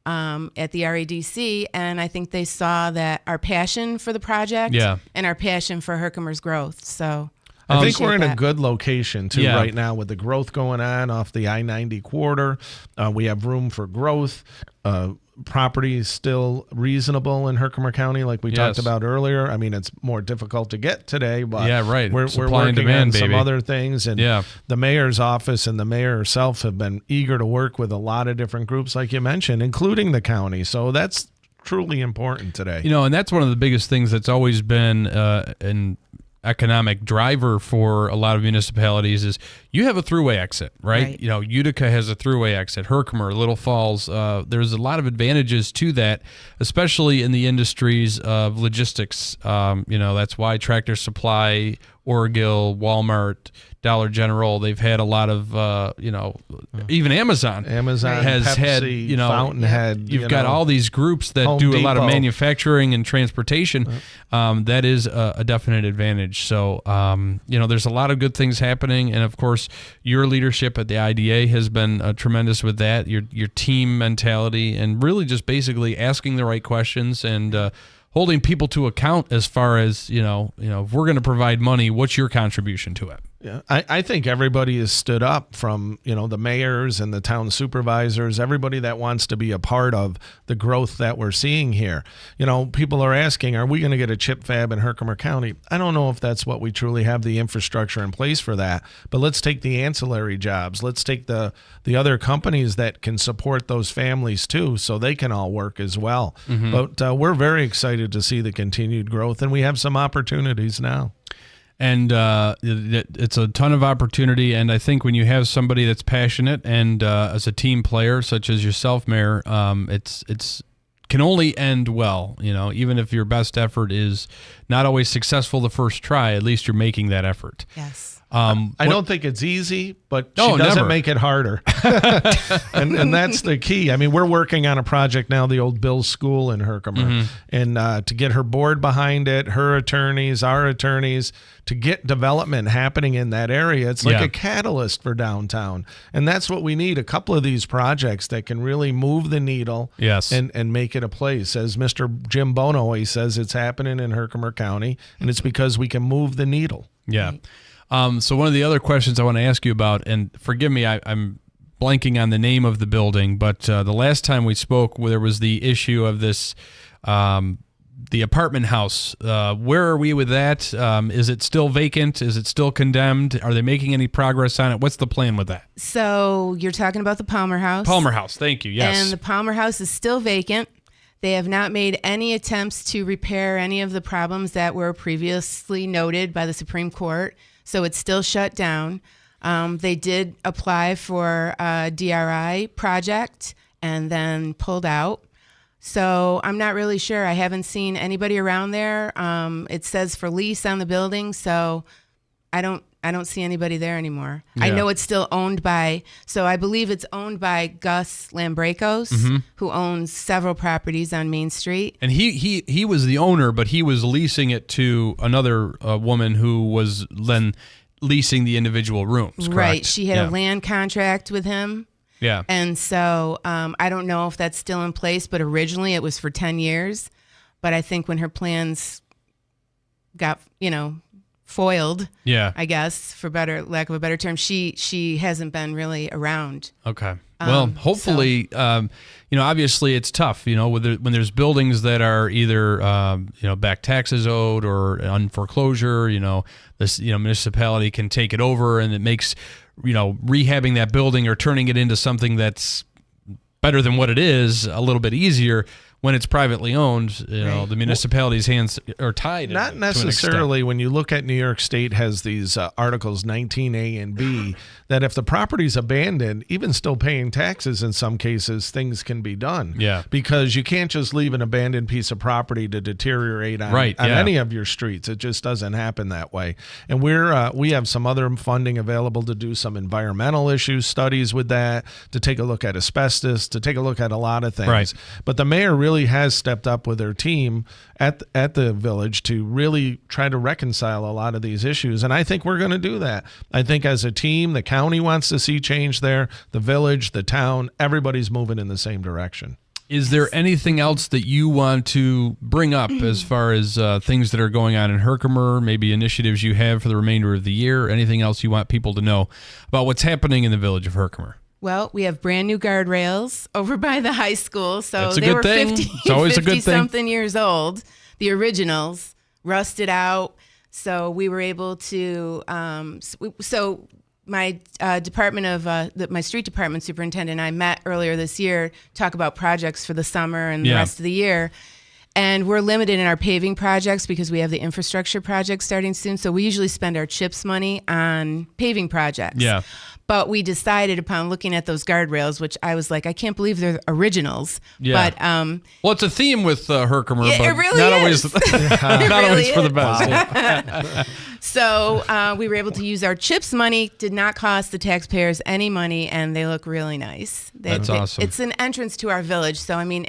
at the RADC, and I think they saw that our passion for the project and our passion for Herkimer's growth. So I think we're in a good location too right now with the growth going on off the I-90 corridor. We have room for growth. Property is still reasonable in Herkimer County, like we talked about earlier. I mean, it's more difficult to get today, but we're working on some other things. And the mayor's office and the mayor herself have been eager to work with a lot of different groups, like you mentioned, including the county. So that's truly important today. And that's one of the biggest things that's always been an economic driver for a lot of municipalities is you have a throughway exit, right? Utica has a throughway exit, Herkimer, Little Falls. There's a lot of advantages to that, especially in the industries of logistics. That's why Tractor Supply Orgill, Walmart, Dollar General. They've had a lot of, even Amazon. Amazon has Pepsi, had, Fountainhead. You've got all these groups that Home do a lot of Depot. manufacturing and transportation. That is a definite advantage. So, there's a lot of good things happening. And, of course, your leadership at the IDA has been tremendous with that, your team mentality, and really just basically asking the right questions and holding people to account as far as, if we're going to provide money, what's your contribution to it? Yeah, I think everybody has stood up from, the mayors and the town supervisors, everybody that wants to be a part of the growth that we're seeing here. People are asking, are we going to get a chip fab in Herkimer County? I don't know if that's what we truly have the infrastructure in place for that, but let's take the ancillary jobs. Let's take the other companies that can support those families too, so they can all work as well. Mhm. But we're very excited to see the continued growth, and we have some opportunities now. And it's a ton of opportunity. And I think when you have somebody that's passionate and as a team player, such as yourself, Mayor, it's can only end well. Even if your best effort is not always successful the first try, at least you're making that effort. Yes. I don't think it's easy, but she No, doesn't never. make it harder. and that's the key. I mean, we're working on a project now, the old Bill's School in Herkimer, and to get her board behind it, her attorneys, our attorneys, to get development happening in that area. It's like a catalyst for downtown. And that's what we need, a couple of these projects that can really move the needle and make it a place. As Mr. Jim Bono always says, it's happening in Herkimer County, and it's because we can move the needle. Yeah. So one of the other questions I want to ask you about, and forgive me, I'm blanking on the name of the building, but the last time we spoke, there was the issue of this, the apartment house. Where are we with that? Is it still vacant? Is it still condemned? Are they making any progress on it? What's the plan with that? So you're talking about the Palmer House? Palmer House, thank you, yes. And the Palmer House is still vacant. They have not made any attempts to repair any of the problems that were previously noted by the Supreme Court. So it's still shut down. They did apply for a DRI project and then pulled out. So I'm not really sure. I haven't seen anybody around there. It says for lease on the building, so I don't see anybody there anymore. I know it's still owned by, so I believe it's owned by Gus Lambracos, who owns several properties on Main Street. And he was the owner, but he was leasing it to another woman who was then leasing the individual rooms, correct? Right. She had a land contract with him. Yeah. And so I don't know if that's still in place, but originally it was for 10 years. But I think when her plans got, foiled, I guess, for lack of a better term, she hasn't been really around. Okay. Well, hopefully, obviously it's tough, when there's buildings that are either, back taxes owed or on foreclosure, this, municipality can take it over, and it makes, rehabbing that building or turning it into something that's better than what it is a little bit easier. When it's privately owned, the municipality's hands are tied. Not necessarily. When you look at New York State has these Articles 19A and B, that if the property's abandoned, even still paying taxes in some cases, things can be done. Yeah. Because you can't just leave an abandoned piece of property to deteriorate on any of your streets. It just doesn't happen that way. And we have some other funding available to do some environmental issues studies with that, to take a look at asbestos, to take a look at a lot of things. Right. But the mayor really has stepped up with their team at the village to really try to reconcile a lot of these issues. And I think we're going to do that. I think as a team, the county wants to see change there, the village, the town, everybody's moving in the same direction. Is there anything else that you want to bring up as far as things that are going on in Herkimer, maybe initiatives you have for the remainder of the year, anything else you want people to know about what's happening in the village of Herkimer? Well, we have brand new guardrails over by the high school. So That's a they good were thing. 50, It's always a good thing. 50-something years old, the originals, rusted out. So we were able to, my department of, my street department superintendent and I met earlier this year, talk about projects for the summer and the rest of the year. And we're limited in our paving projects because we have the infrastructure project starting soon. So we usually spend our CHIPS money on paving projects. Yeah. But we decided upon looking at those guardrails, which I was like, I can't believe they're originals. Yeah. But well, it's a theme with Herkimer, Yeah, but it really not is. always, not always for the best. Wow. So we were able to use our CHIPS money. Did not cost the taxpayers any money, and they look really nice. That's awesome. It's an entrance to our village, so I mean,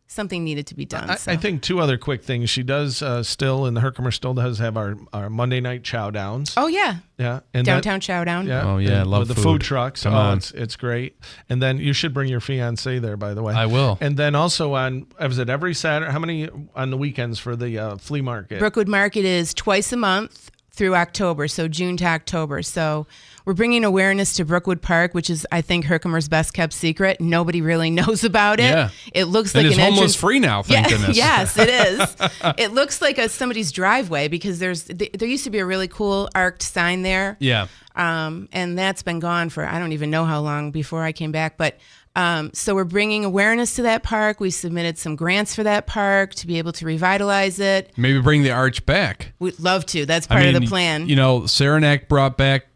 something needed to be done. I think two other quick things. She does still, and the Herkimer still does have our Monday night chow downs. Oh yeah. Yeah, and downtown chow down. Yeah. Oh yeah, I love with the food trucks. Come on. It's great. And then you should bring your fiance there, by the way. I will. And then also was it every Saturday? How many on the weekends for the flea market? Brookwood Market is twice a month through October, so June to October. So we're bringing awareness to Brookwood Park, which is, I think, Herkimer's best kept secret. Nobody really knows about it. Yeah. It looks And like it's an homeless entrance. free now, thank goodness. Yes, it is. It looks like somebody's driveway because there used to be a really cool arced sign there. Yeah. And that's been gone for I don't even know how long before I came back. But so we're bringing awareness to that park. We submitted some grants for that park to be able to revitalize it. Maybe bring the arch back. We'd love to. That's part of the plan. You know, Saranac brought back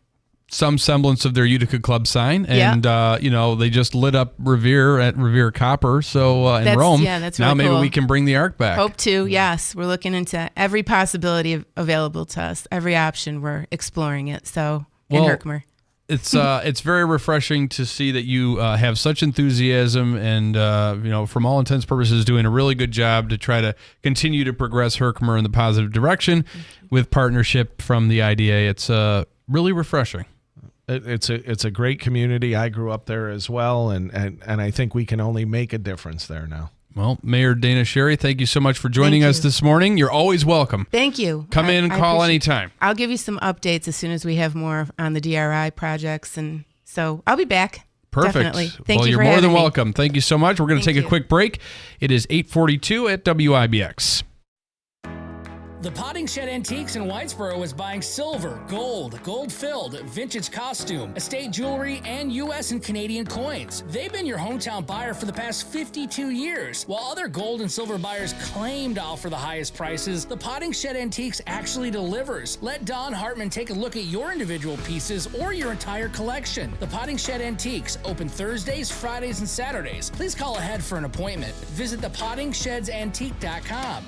some semblance of their Utica Club sign, and you know, they just lit up Revere at Revere Copper. So in Rome, that's now really maybe cool. we can bring the arc back. Hope to. Yes, we're looking into every possibility available to us. Every option, we're exploring it. So in Herkimer. It's very refreshing to see that you have such enthusiasm and you know, from all intents and purposes, doing a really good job to try to continue to progress Herkimer in the positive direction with partnership from the IDA. It's really refreshing. It's a great community. I grew up there as well, and I think we can only make a difference there now. Well, Mayor Dana Sherry, thank you so much for joining us this morning. You're always welcome. Thank you. Come in and call anytime. I'll give you some updates as soon as we have more on the DRI projects, and so I'll be back. Perfect. Definitely. Thank you you're for more having than me. welcome. Thank you so much. We're going to take a quick break. It is 8:42 at WIBX. The Potting Shed Antiques in Whitesboro is buying silver, gold-filled, vintage costume, estate jewelry, and U.S. and Canadian coins. They've been your hometown buyer for the past 52 years. While other gold and silver buyers claim to offer the highest prices, the Potting Shed Antiques actually delivers. Let Don Hartman take a look at your individual pieces or your entire collection. The Potting Shed Antiques, open Thursdays, Fridays, and Saturdays. Please call ahead for an appointment. Visit thepottingshedantique.com.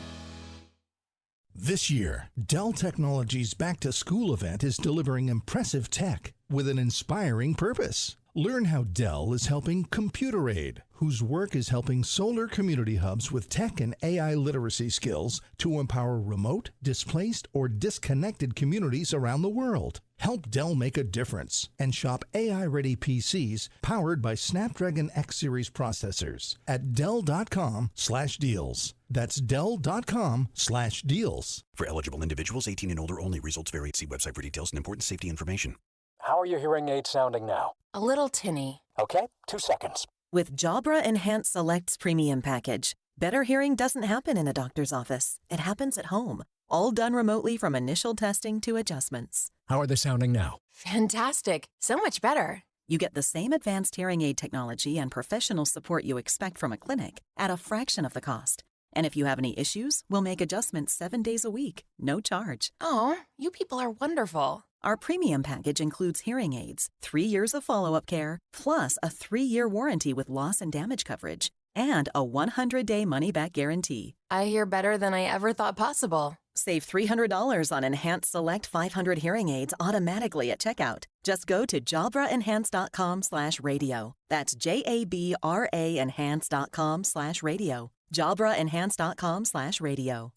This year, Dell Technologies' Back to School event is delivering impressive tech with an inspiring purpose. Learn how Dell is helping Computer Aid, whose work is helping solar community hubs with tech and AI literacy skills to empower remote, displaced, or disconnected communities around the world. Help Dell make a difference and shop AI-ready PCs powered by Snapdragon X Series processors at Dell.com/deals. That's Dell.com/deals. For eligible individuals, 18 and older only. Results vary. See website for details and important safety information. How are your hearing aids sounding now? A little tinny. Okay, 2 seconds. With Jabra Enhance Select's premium package, better hearing doesn't happen in a doctor's office. It happens at home, all done remotely from initial testing to adjustments. How are they sounding now? Fantastic. So much better. You get the same advanced hearing aid technology and professional support you expect from a clinic at a fraction of the cost. And if you have any issues, we'll make adjustments 7 days a week, no charge. Oh, you people are wonderful. Our premium package includes hearing aids, 3 years of follow-up care, plus a 3-year warranty with loss and damage coverage, and a 100-day money-back guarantee. I hear better than I ever thought possible. Save $300 on Enhanced Select 500 hearing aids automatically at checkout. Just go to JabraEnhance.com/radio. That's JABRA Enhance.com/radio. JabraEnhance.com/radio.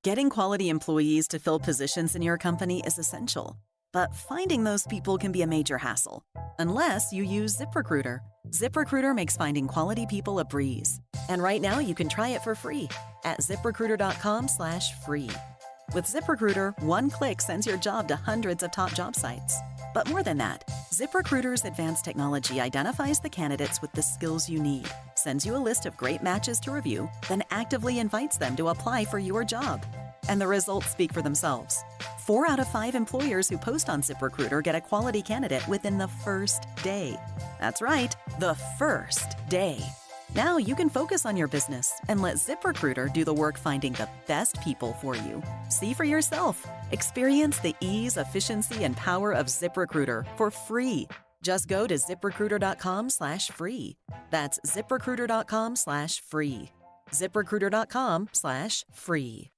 Getting quality employees to fill positions in your company is essential. But finding those people can be a major hassle, unless you use ZipRecruiter. ZipRecruiter makes finding quality people a breeze. And right now you can try it for free at ZipRecruiter.com/free. With ZipRecruiter, one click sends your job to hundreds of top job sites. But more than that, ZipRecruiter's advanced technology identifies the candidates with the skills you need, sends you a list of great matches to review, then actively invites them to apply for your job. And the results speak for themselves. 4 out of 5 employers who post on ZipRecruiter get a quality candidate within the first day. That's right, the first day. Now you can focus on your business and let ZipRecruiter do the work finding the best people for you. See for yourself. Experience the ease, efficiency, and power of ZipRecruiter for free. Just go to ziprecruiter.com/free. That's ziprecruiter.com/free. ziprecruiter.com/free.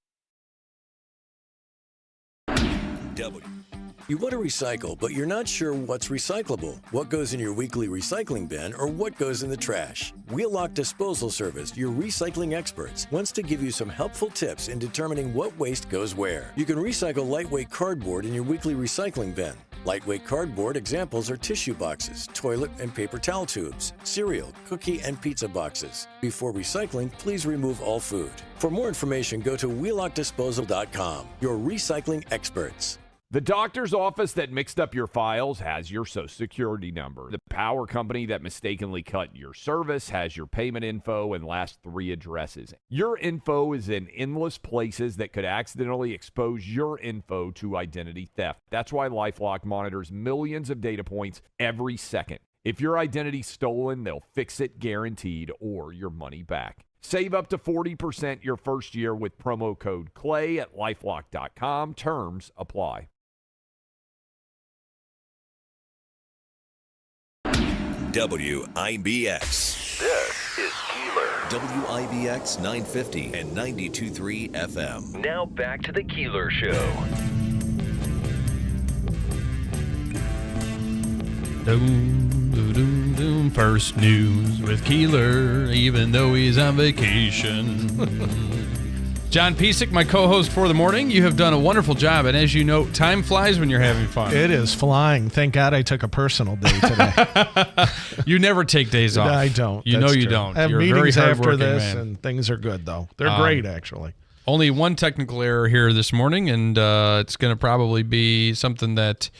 You want to recycle, but you're not sure what's recyclable, what goes in your weekly recycling bin, or what goes in the trash. Wheelock Disposal Service, your recycling experts, wants to give you some helpful tips in determining what waste goes where. You can recycle lightweight cardboard in your weekly recycling bin. Lightweight cardboard examples are tissue boxes, toilet and paper towel tubes, cereal, cookie, and pizza boxes. Before recycling, please remove all food. For more information, go to wheelockdisposal.com, your recycling experts. The doctor's office that mixed up your files has your Social Security number. The power company that mistakenly cut your service has your payment info and last 3 addresses. Your info is in endless places that could accidentally expose your info to identity theft. That's why LifeLock monitors millions of data points every second. If your identity's stolen, they'll fix it guaranteed or your money back. Save up to 40% your first year with promo code CLAY at lifelock.com. Terms apply. WIBX. This is Keeler. WIBX 950 and 92.3 FM. Now back to the Keeler Show. First news with Keeler, even though he's on vacation. John Piesick, my co-host for the morning. You have done a wonderful job, and as you know, time flies when you're having fun. It is flying. Thank God I took a personal day today. You never take days off. I don't. You know you true. don't. I have You're meetings very after hardworking this, man. and things are good, though. They're great, actually. Only one technical error here this morning, and it's going to probably be something that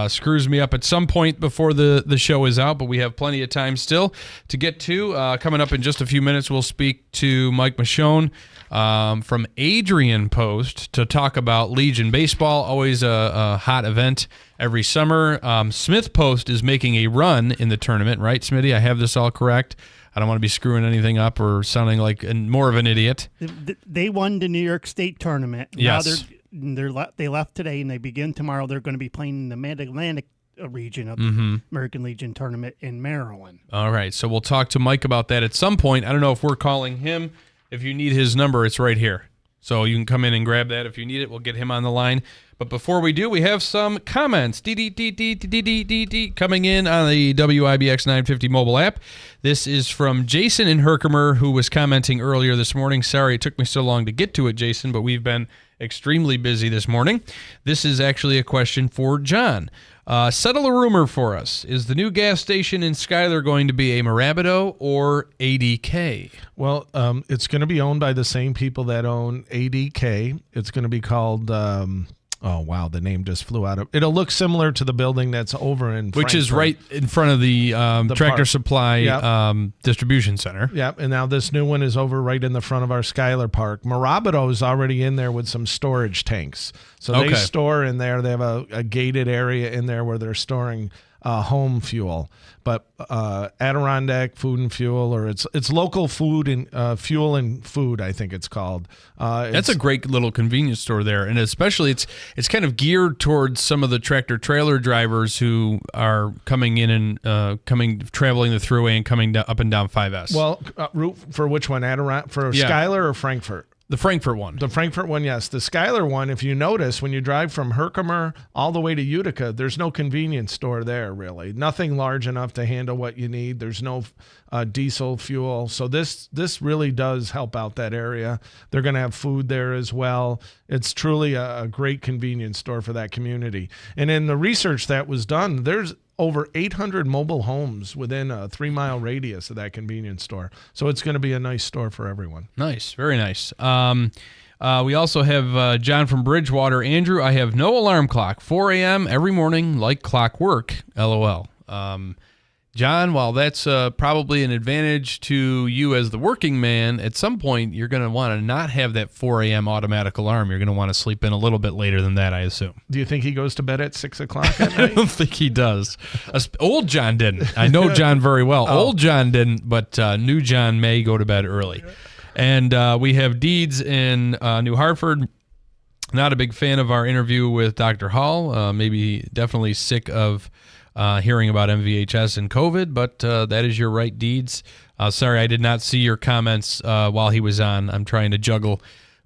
screws me up at some point before the show is out, but we have plenty of time still to get to. Coming up in just a few minutes, we'll speak to Mike Michonne from Adrian Post to talk about Legion Baseball, always a hot event every summer. Smith Post is making a run in the tournament, right, Smitty? I have this all correct. I don't want to be screwing anything up or sounding like more of an idiot. They won the New York State tournament. Yes. Now they left today and they begin tomorrow. They're going to be playing in the Mid-Atlantic region of Mm-hmm. the American Legion tournament in Maryland. All right, so we'll talk to Mike about that at some point. I don't know if we're calling him. If you need his number, it's right here. So you can come in and grab that if you need it. We'll get him on the line. But before we do, we have some comments coming in on the WIBX 950 mobile app. This is from Jason in Herkimer, who was commenting earlier this morning. Sorry it took me so long to get to it, Jason, but we've been extremely busy this morning. This is actually a question for John. Settle a rumor for us. Is the new gas station in Schuyler going to be a Mirabito or ADK? Well, it's going to be owned by the same people that own ADK. It's going to be called... oh, wow, the name just flew out of... It'll look similar to the building that's over in Which is Frankfurt. right in front of the Tractor park. Supply Yep. distribution center. Yep, and now this new one is over right in the front of our Schuyler Park. Mirabito is already in there with some storage tanks. So they Okay. store in there. They have a gated area in there where they're storing home fuel. But Adirondack Food and Fuel, or it's local food and fuel and food, I think it's called. That's a great little convenience store there, and especially it's kind of geared towards some of the tractor trailer drivers who are coming in and traveling the thruway and coming up and down 5S. Well, route for which one? For Schuyler or Frankfurt? The Frankfurt one. The Frankfurt one, yes. The Schuyler one, if you notice, when you drive from Herkimer all the way to Utica, there's no convenience store there, really. Nothing large enough to handle what you need. There's no diesel fuel. So this really does help out that area. They're going to have food there as well. It's truly a great convenience store for that community. And in the research that was done, there's over 800 mobile homes within a 3-mile radius of that convenience store. So it's going to be a nice store for everyone. Nice. Very nice. We also have John from Bridgewater. Andrew, I have no alarm clock. 4 a.m. every morning like clockwork. LOL. John, while that's probably an advantage to you as the working man, at some point you're going to want to not have that 4 a.m. automatic alarm. You're going to want to sleep in a little bit later than that, I assume. Do you think he goes to bed at 6 o'clock at night? I don't think he does. Old John didn't. I know John very well. Oh. Old John didn't, but new John may go to bed early. And we have Deeds in New Hartford. Not a big fan of our interview with Dr. Hall. Maybe definitely sick of hearing about MVHS and COVID, but that is your right deeds. Sorry, I did not see your comments while he was on. I'm trying to juggle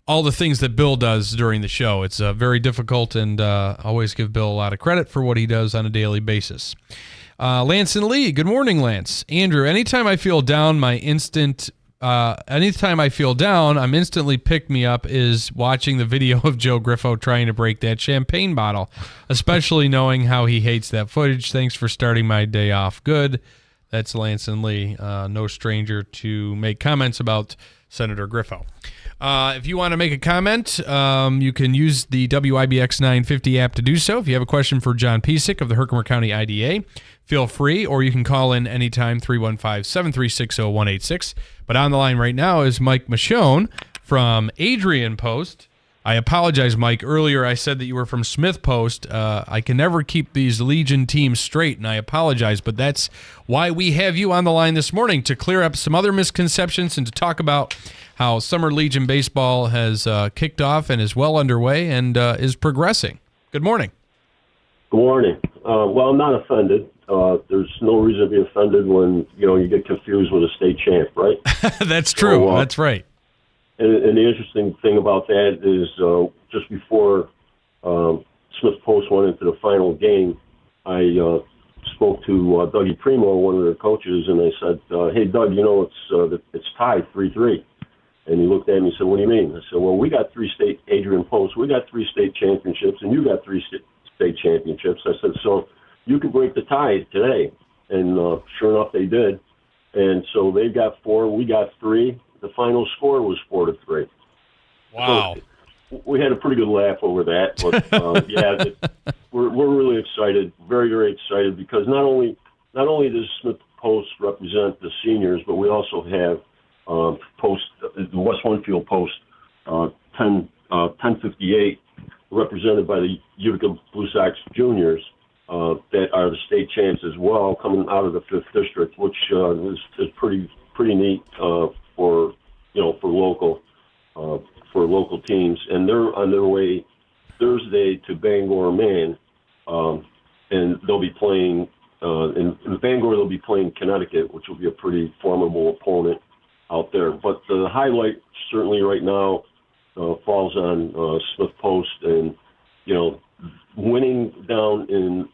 all the things that Bill does during the show. It's very difficult, and always give Bill a lot of credit for what he does on a daily basis. Lance and Lee, good morning, Lance. Andrew, anytime I feel down, I'm instantly pick me up is watching the video of Joe Griffo trying to break that champagne bottle, especially knowing how he hates that footage. Thanks for starting my day off good. That's Lance and Lee, no stranger to make comments about Senator Griffo. If you want to make a comment, you can use the WIBX 950 app to do so. If you have a question for John Piesick of the Herkimer County IDA, feel free, or you can call in anytime, 315-736-0186. But on the line right now is Mike Michonne from Adrian Post. I apologize, Mike. Earlier I said that you were from Smith Post. I can never keep these Legion teams straight, and I apologize, but that's why we have you on the line this morning, to clear up some other misconceptions and to talk about how Summer Legion baseball has kicked off and is well underway and is progressing. Good morning. Good morning. Well, I'm not offended. There's no reason to be offended when you get confused with a state champ, right? That's true. So, that's right. And the interesting thing about that is just before Smith Post went into the final game, I spoke to Dougie Primo, one of their coaches, and I said, "Hey, Doug, it's tied 3-3." And he looked at me and said, "What do you mean?" I said, "Well, we got Adrian Post, we got 3 state championships, and you got 3 state championships." I said, "So you can break the tie today." And sure enough, they did. And so they got 4, we got 3. The final score was 4-3. Wow. So we had a pretty good laugh over that. But we're really excited, very, very excited, because not only does Smith Post represent the seniors, but we also have the West Winfield Post 1058, represented by the Utica Blue Sox Juniors, that are the state champs as well, coming out of the 5th District, which is pretty neat for local teams. And they're on their way Thursday to Bangor, Maine, and they'll be playing in Bangor. They'll be playing Connecticut, which will be a pretty formidable opponent out there. But the highlight certainly right now falls on Smith Post, and winning down in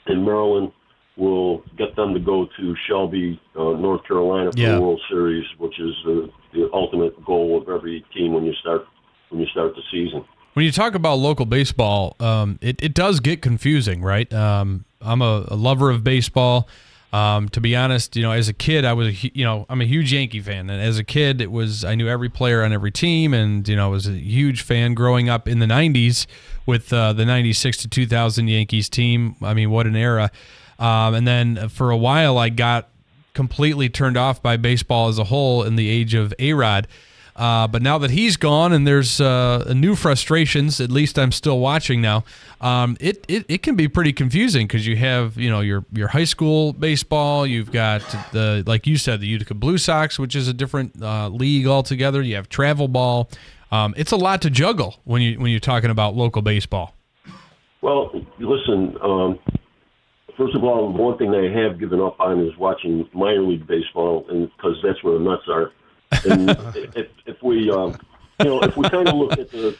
Maryland will get them to go to Shelby, North Carolina for the World Series, which is the ultimate goal of every team when you start the season. When you talk about local baseball, it does get confusing, right? I'm a lover of baseball. To be honest, as a kid, I'm a huge Yankee fan, and as a kid, I knew every player on every team, and I was a huge fan growing up in the '90s with the '96 to 2000 Yankees team. I mean, what an era! And then for a while, I got completely turned off by baseball as a whole in the age of A-Rod. But now that he's gone and there's new frustrations, at least I'm still watching now. It can be pretty confusing because you have your high school baseball, you've got like you said, the Utica Blue Sox, which is a different league altogether. You have travel ball. It's a lot to juggle when you're talking about local baseball. Well, listen. First of all, one thing I have given up on is watching minor league baseball, and because that's where the nuts are. And if we kind of look at the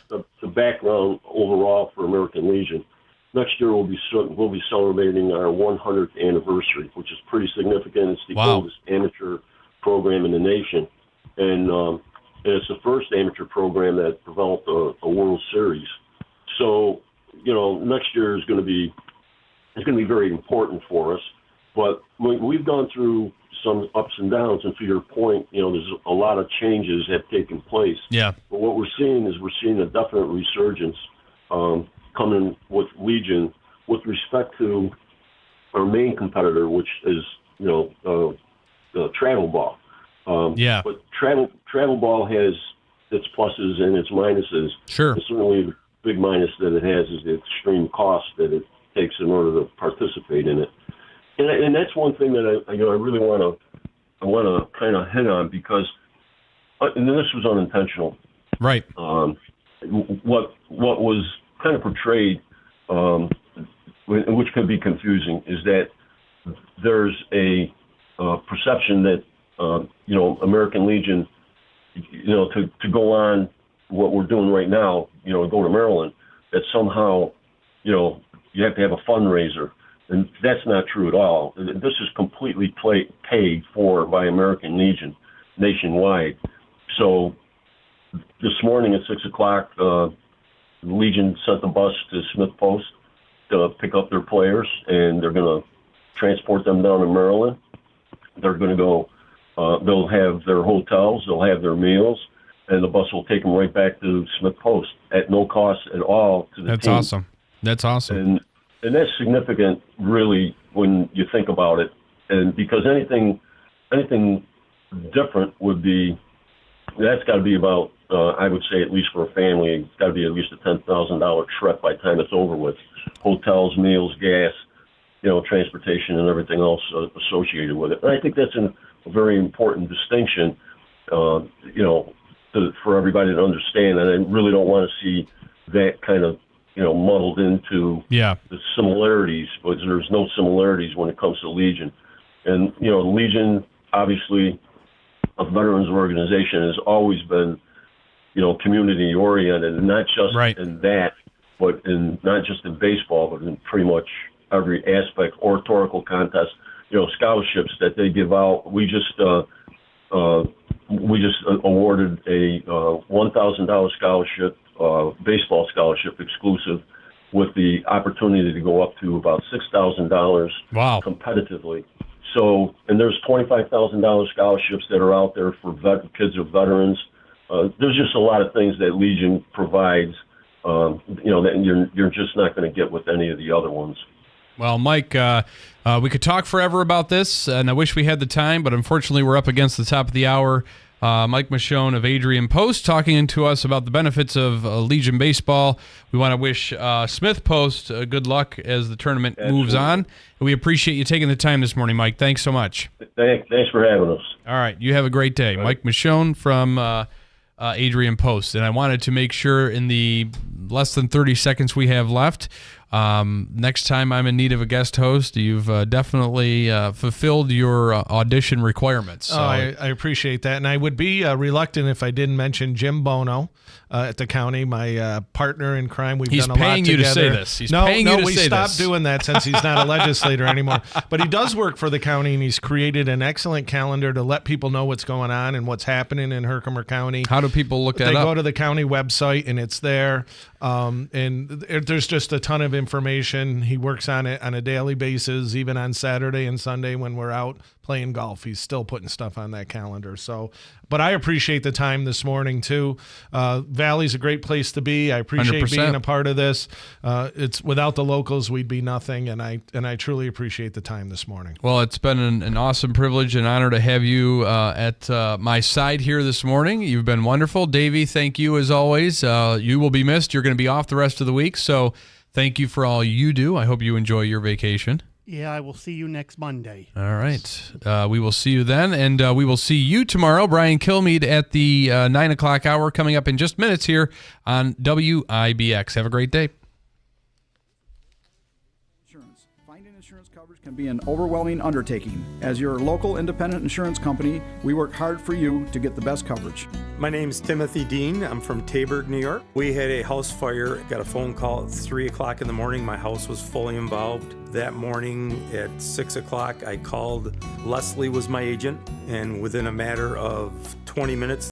background overall for American Legion, next year we'll be celebrating our 100th anniversary, which is pretty significant. It's the oldest amateur program in the nation, and it's the first amateur program that developed a World Series. So next year is going to be very important for us. But we've gone through some ups and downs, and to your point, there's a lot of changes have taken place. Yeah. But what we're seeing a definite resurgence coming with Legion with respect to our main competitor, which is the travel ball. But travel ball has its pluses and its minuses. Sure. And certainly the big minus that it has is the extreme cost that it takes in order to participate in it. And that's one thing that I really want to kind of hit on, because and this was unintentional. Right. What what was kind of portrayed, which could be confusing, is that there's a perception that American Legion, to go on what we're doing right now, go to Maryland, that somehow, you have to have a fundraiser. And that's not true at all. This is completely paid for by American Legion nationwide. So this morning at 6 o'clock, Legion sent the bus to Smith Post to pick up their players, and they're going to transport them down to Maryland. They're going to go, they'll have their hotels, they'll have their meals, and the bus will take them right back to Smith Post at no cost at all to the That's team. awesome. That's awesome. And that's significant, really, when you think about it. And because anything different would be, that's got to be about, I would say, at least for a family, it's got to be at least a $10,000 trip by the time it's over with. Hotels, meals, gas, transportation, and everything else associated with it. And I think that's a very important distinction, for everybody to understand. And I really don't want to see that kind of, muddled into the similarities, but there's no similarities when it comes to Legion. And, Legion, obviously, a veterans organization, has always been, community oriented, and not just in that, but not just in baseball, but in pretty much every aspect, oratorical contests, scholarships that they give out. We just awarded a $1,000 scholarship, baseball scholarship exclusive, with the opportunity to go up to about $6,000 competitively. So, and there's $25,000 scholarships that are out there for kids of veterans. There's just a lot of things that Legion provides, that you're just not going to get with any of the other ones. Well, Mike, we could talk forever about this, and I wish we had the time, but unfortunately we're up against the top of the hour. Mike Michonne of Adrian Post talking to us about the benefits of Legion Baseball. We want to wish Smith Post good luck as the tournament moves on. And we appreciate you taking the time this morning, Mike. Thanks so much. Thanks for having us. All right. You have a great day. Mike Michonne from Adrian Post. And I wanted to make sure in the less than 30 seconds we have left, next time I'm in need of a guest host, you've definitely fulfilled your audition requirements. So. I appreciate that. And I would be reluctant if I didn't mention Jim Bono at the county, my partner in crime. We've done a lot together. He's paying you to say this. He's paying you to say this. No, we stopped doing that since he's not a legislator anymore. But he does work for the county, and he's created an excellent calendar to let people know what's going on and what's happening in Herkimer County. How do people look that up? They go to the county website, and it's there. And there's just a ton of information. He works on it on a daily basis, even on Saturday and Sunday when we're out playing golf. He's still putting stuff on that calendar. So, but I appreciate the time this morning too. Valley's a great place to be. I appreciate 100%. being a part of this. It's without the locals, we'd be nothing. And I truly appreciate the time this morning. Well, it's been an awesome privilege and honor to have you at my side here this morning. You've been wonderful. Davey, thank you as always. You will be missed. You're going to be off the rest of the week. So thank you for all you do. I hope you enjoy your vacation. Yeah, I will see you next Monday. All right. We will see you then, and we will see you tomorrow, Brian Kilmeade, at the 9 o'clock hour coming up in just minutes here on WIBX. Have a great day. Finding insurance coverage can be an overwhelming undertaking. As your local independent insurance company, we work hard for you to get the best coverage. My name's Timothy Dean. I'm from Taberg, New York. We had a house fire. Got a phone call at 3 o'clock in the morning. My house was fully involved. That morning at 6 o'clock, I called. Leslie was my agent, and within a matter of 20 minutes,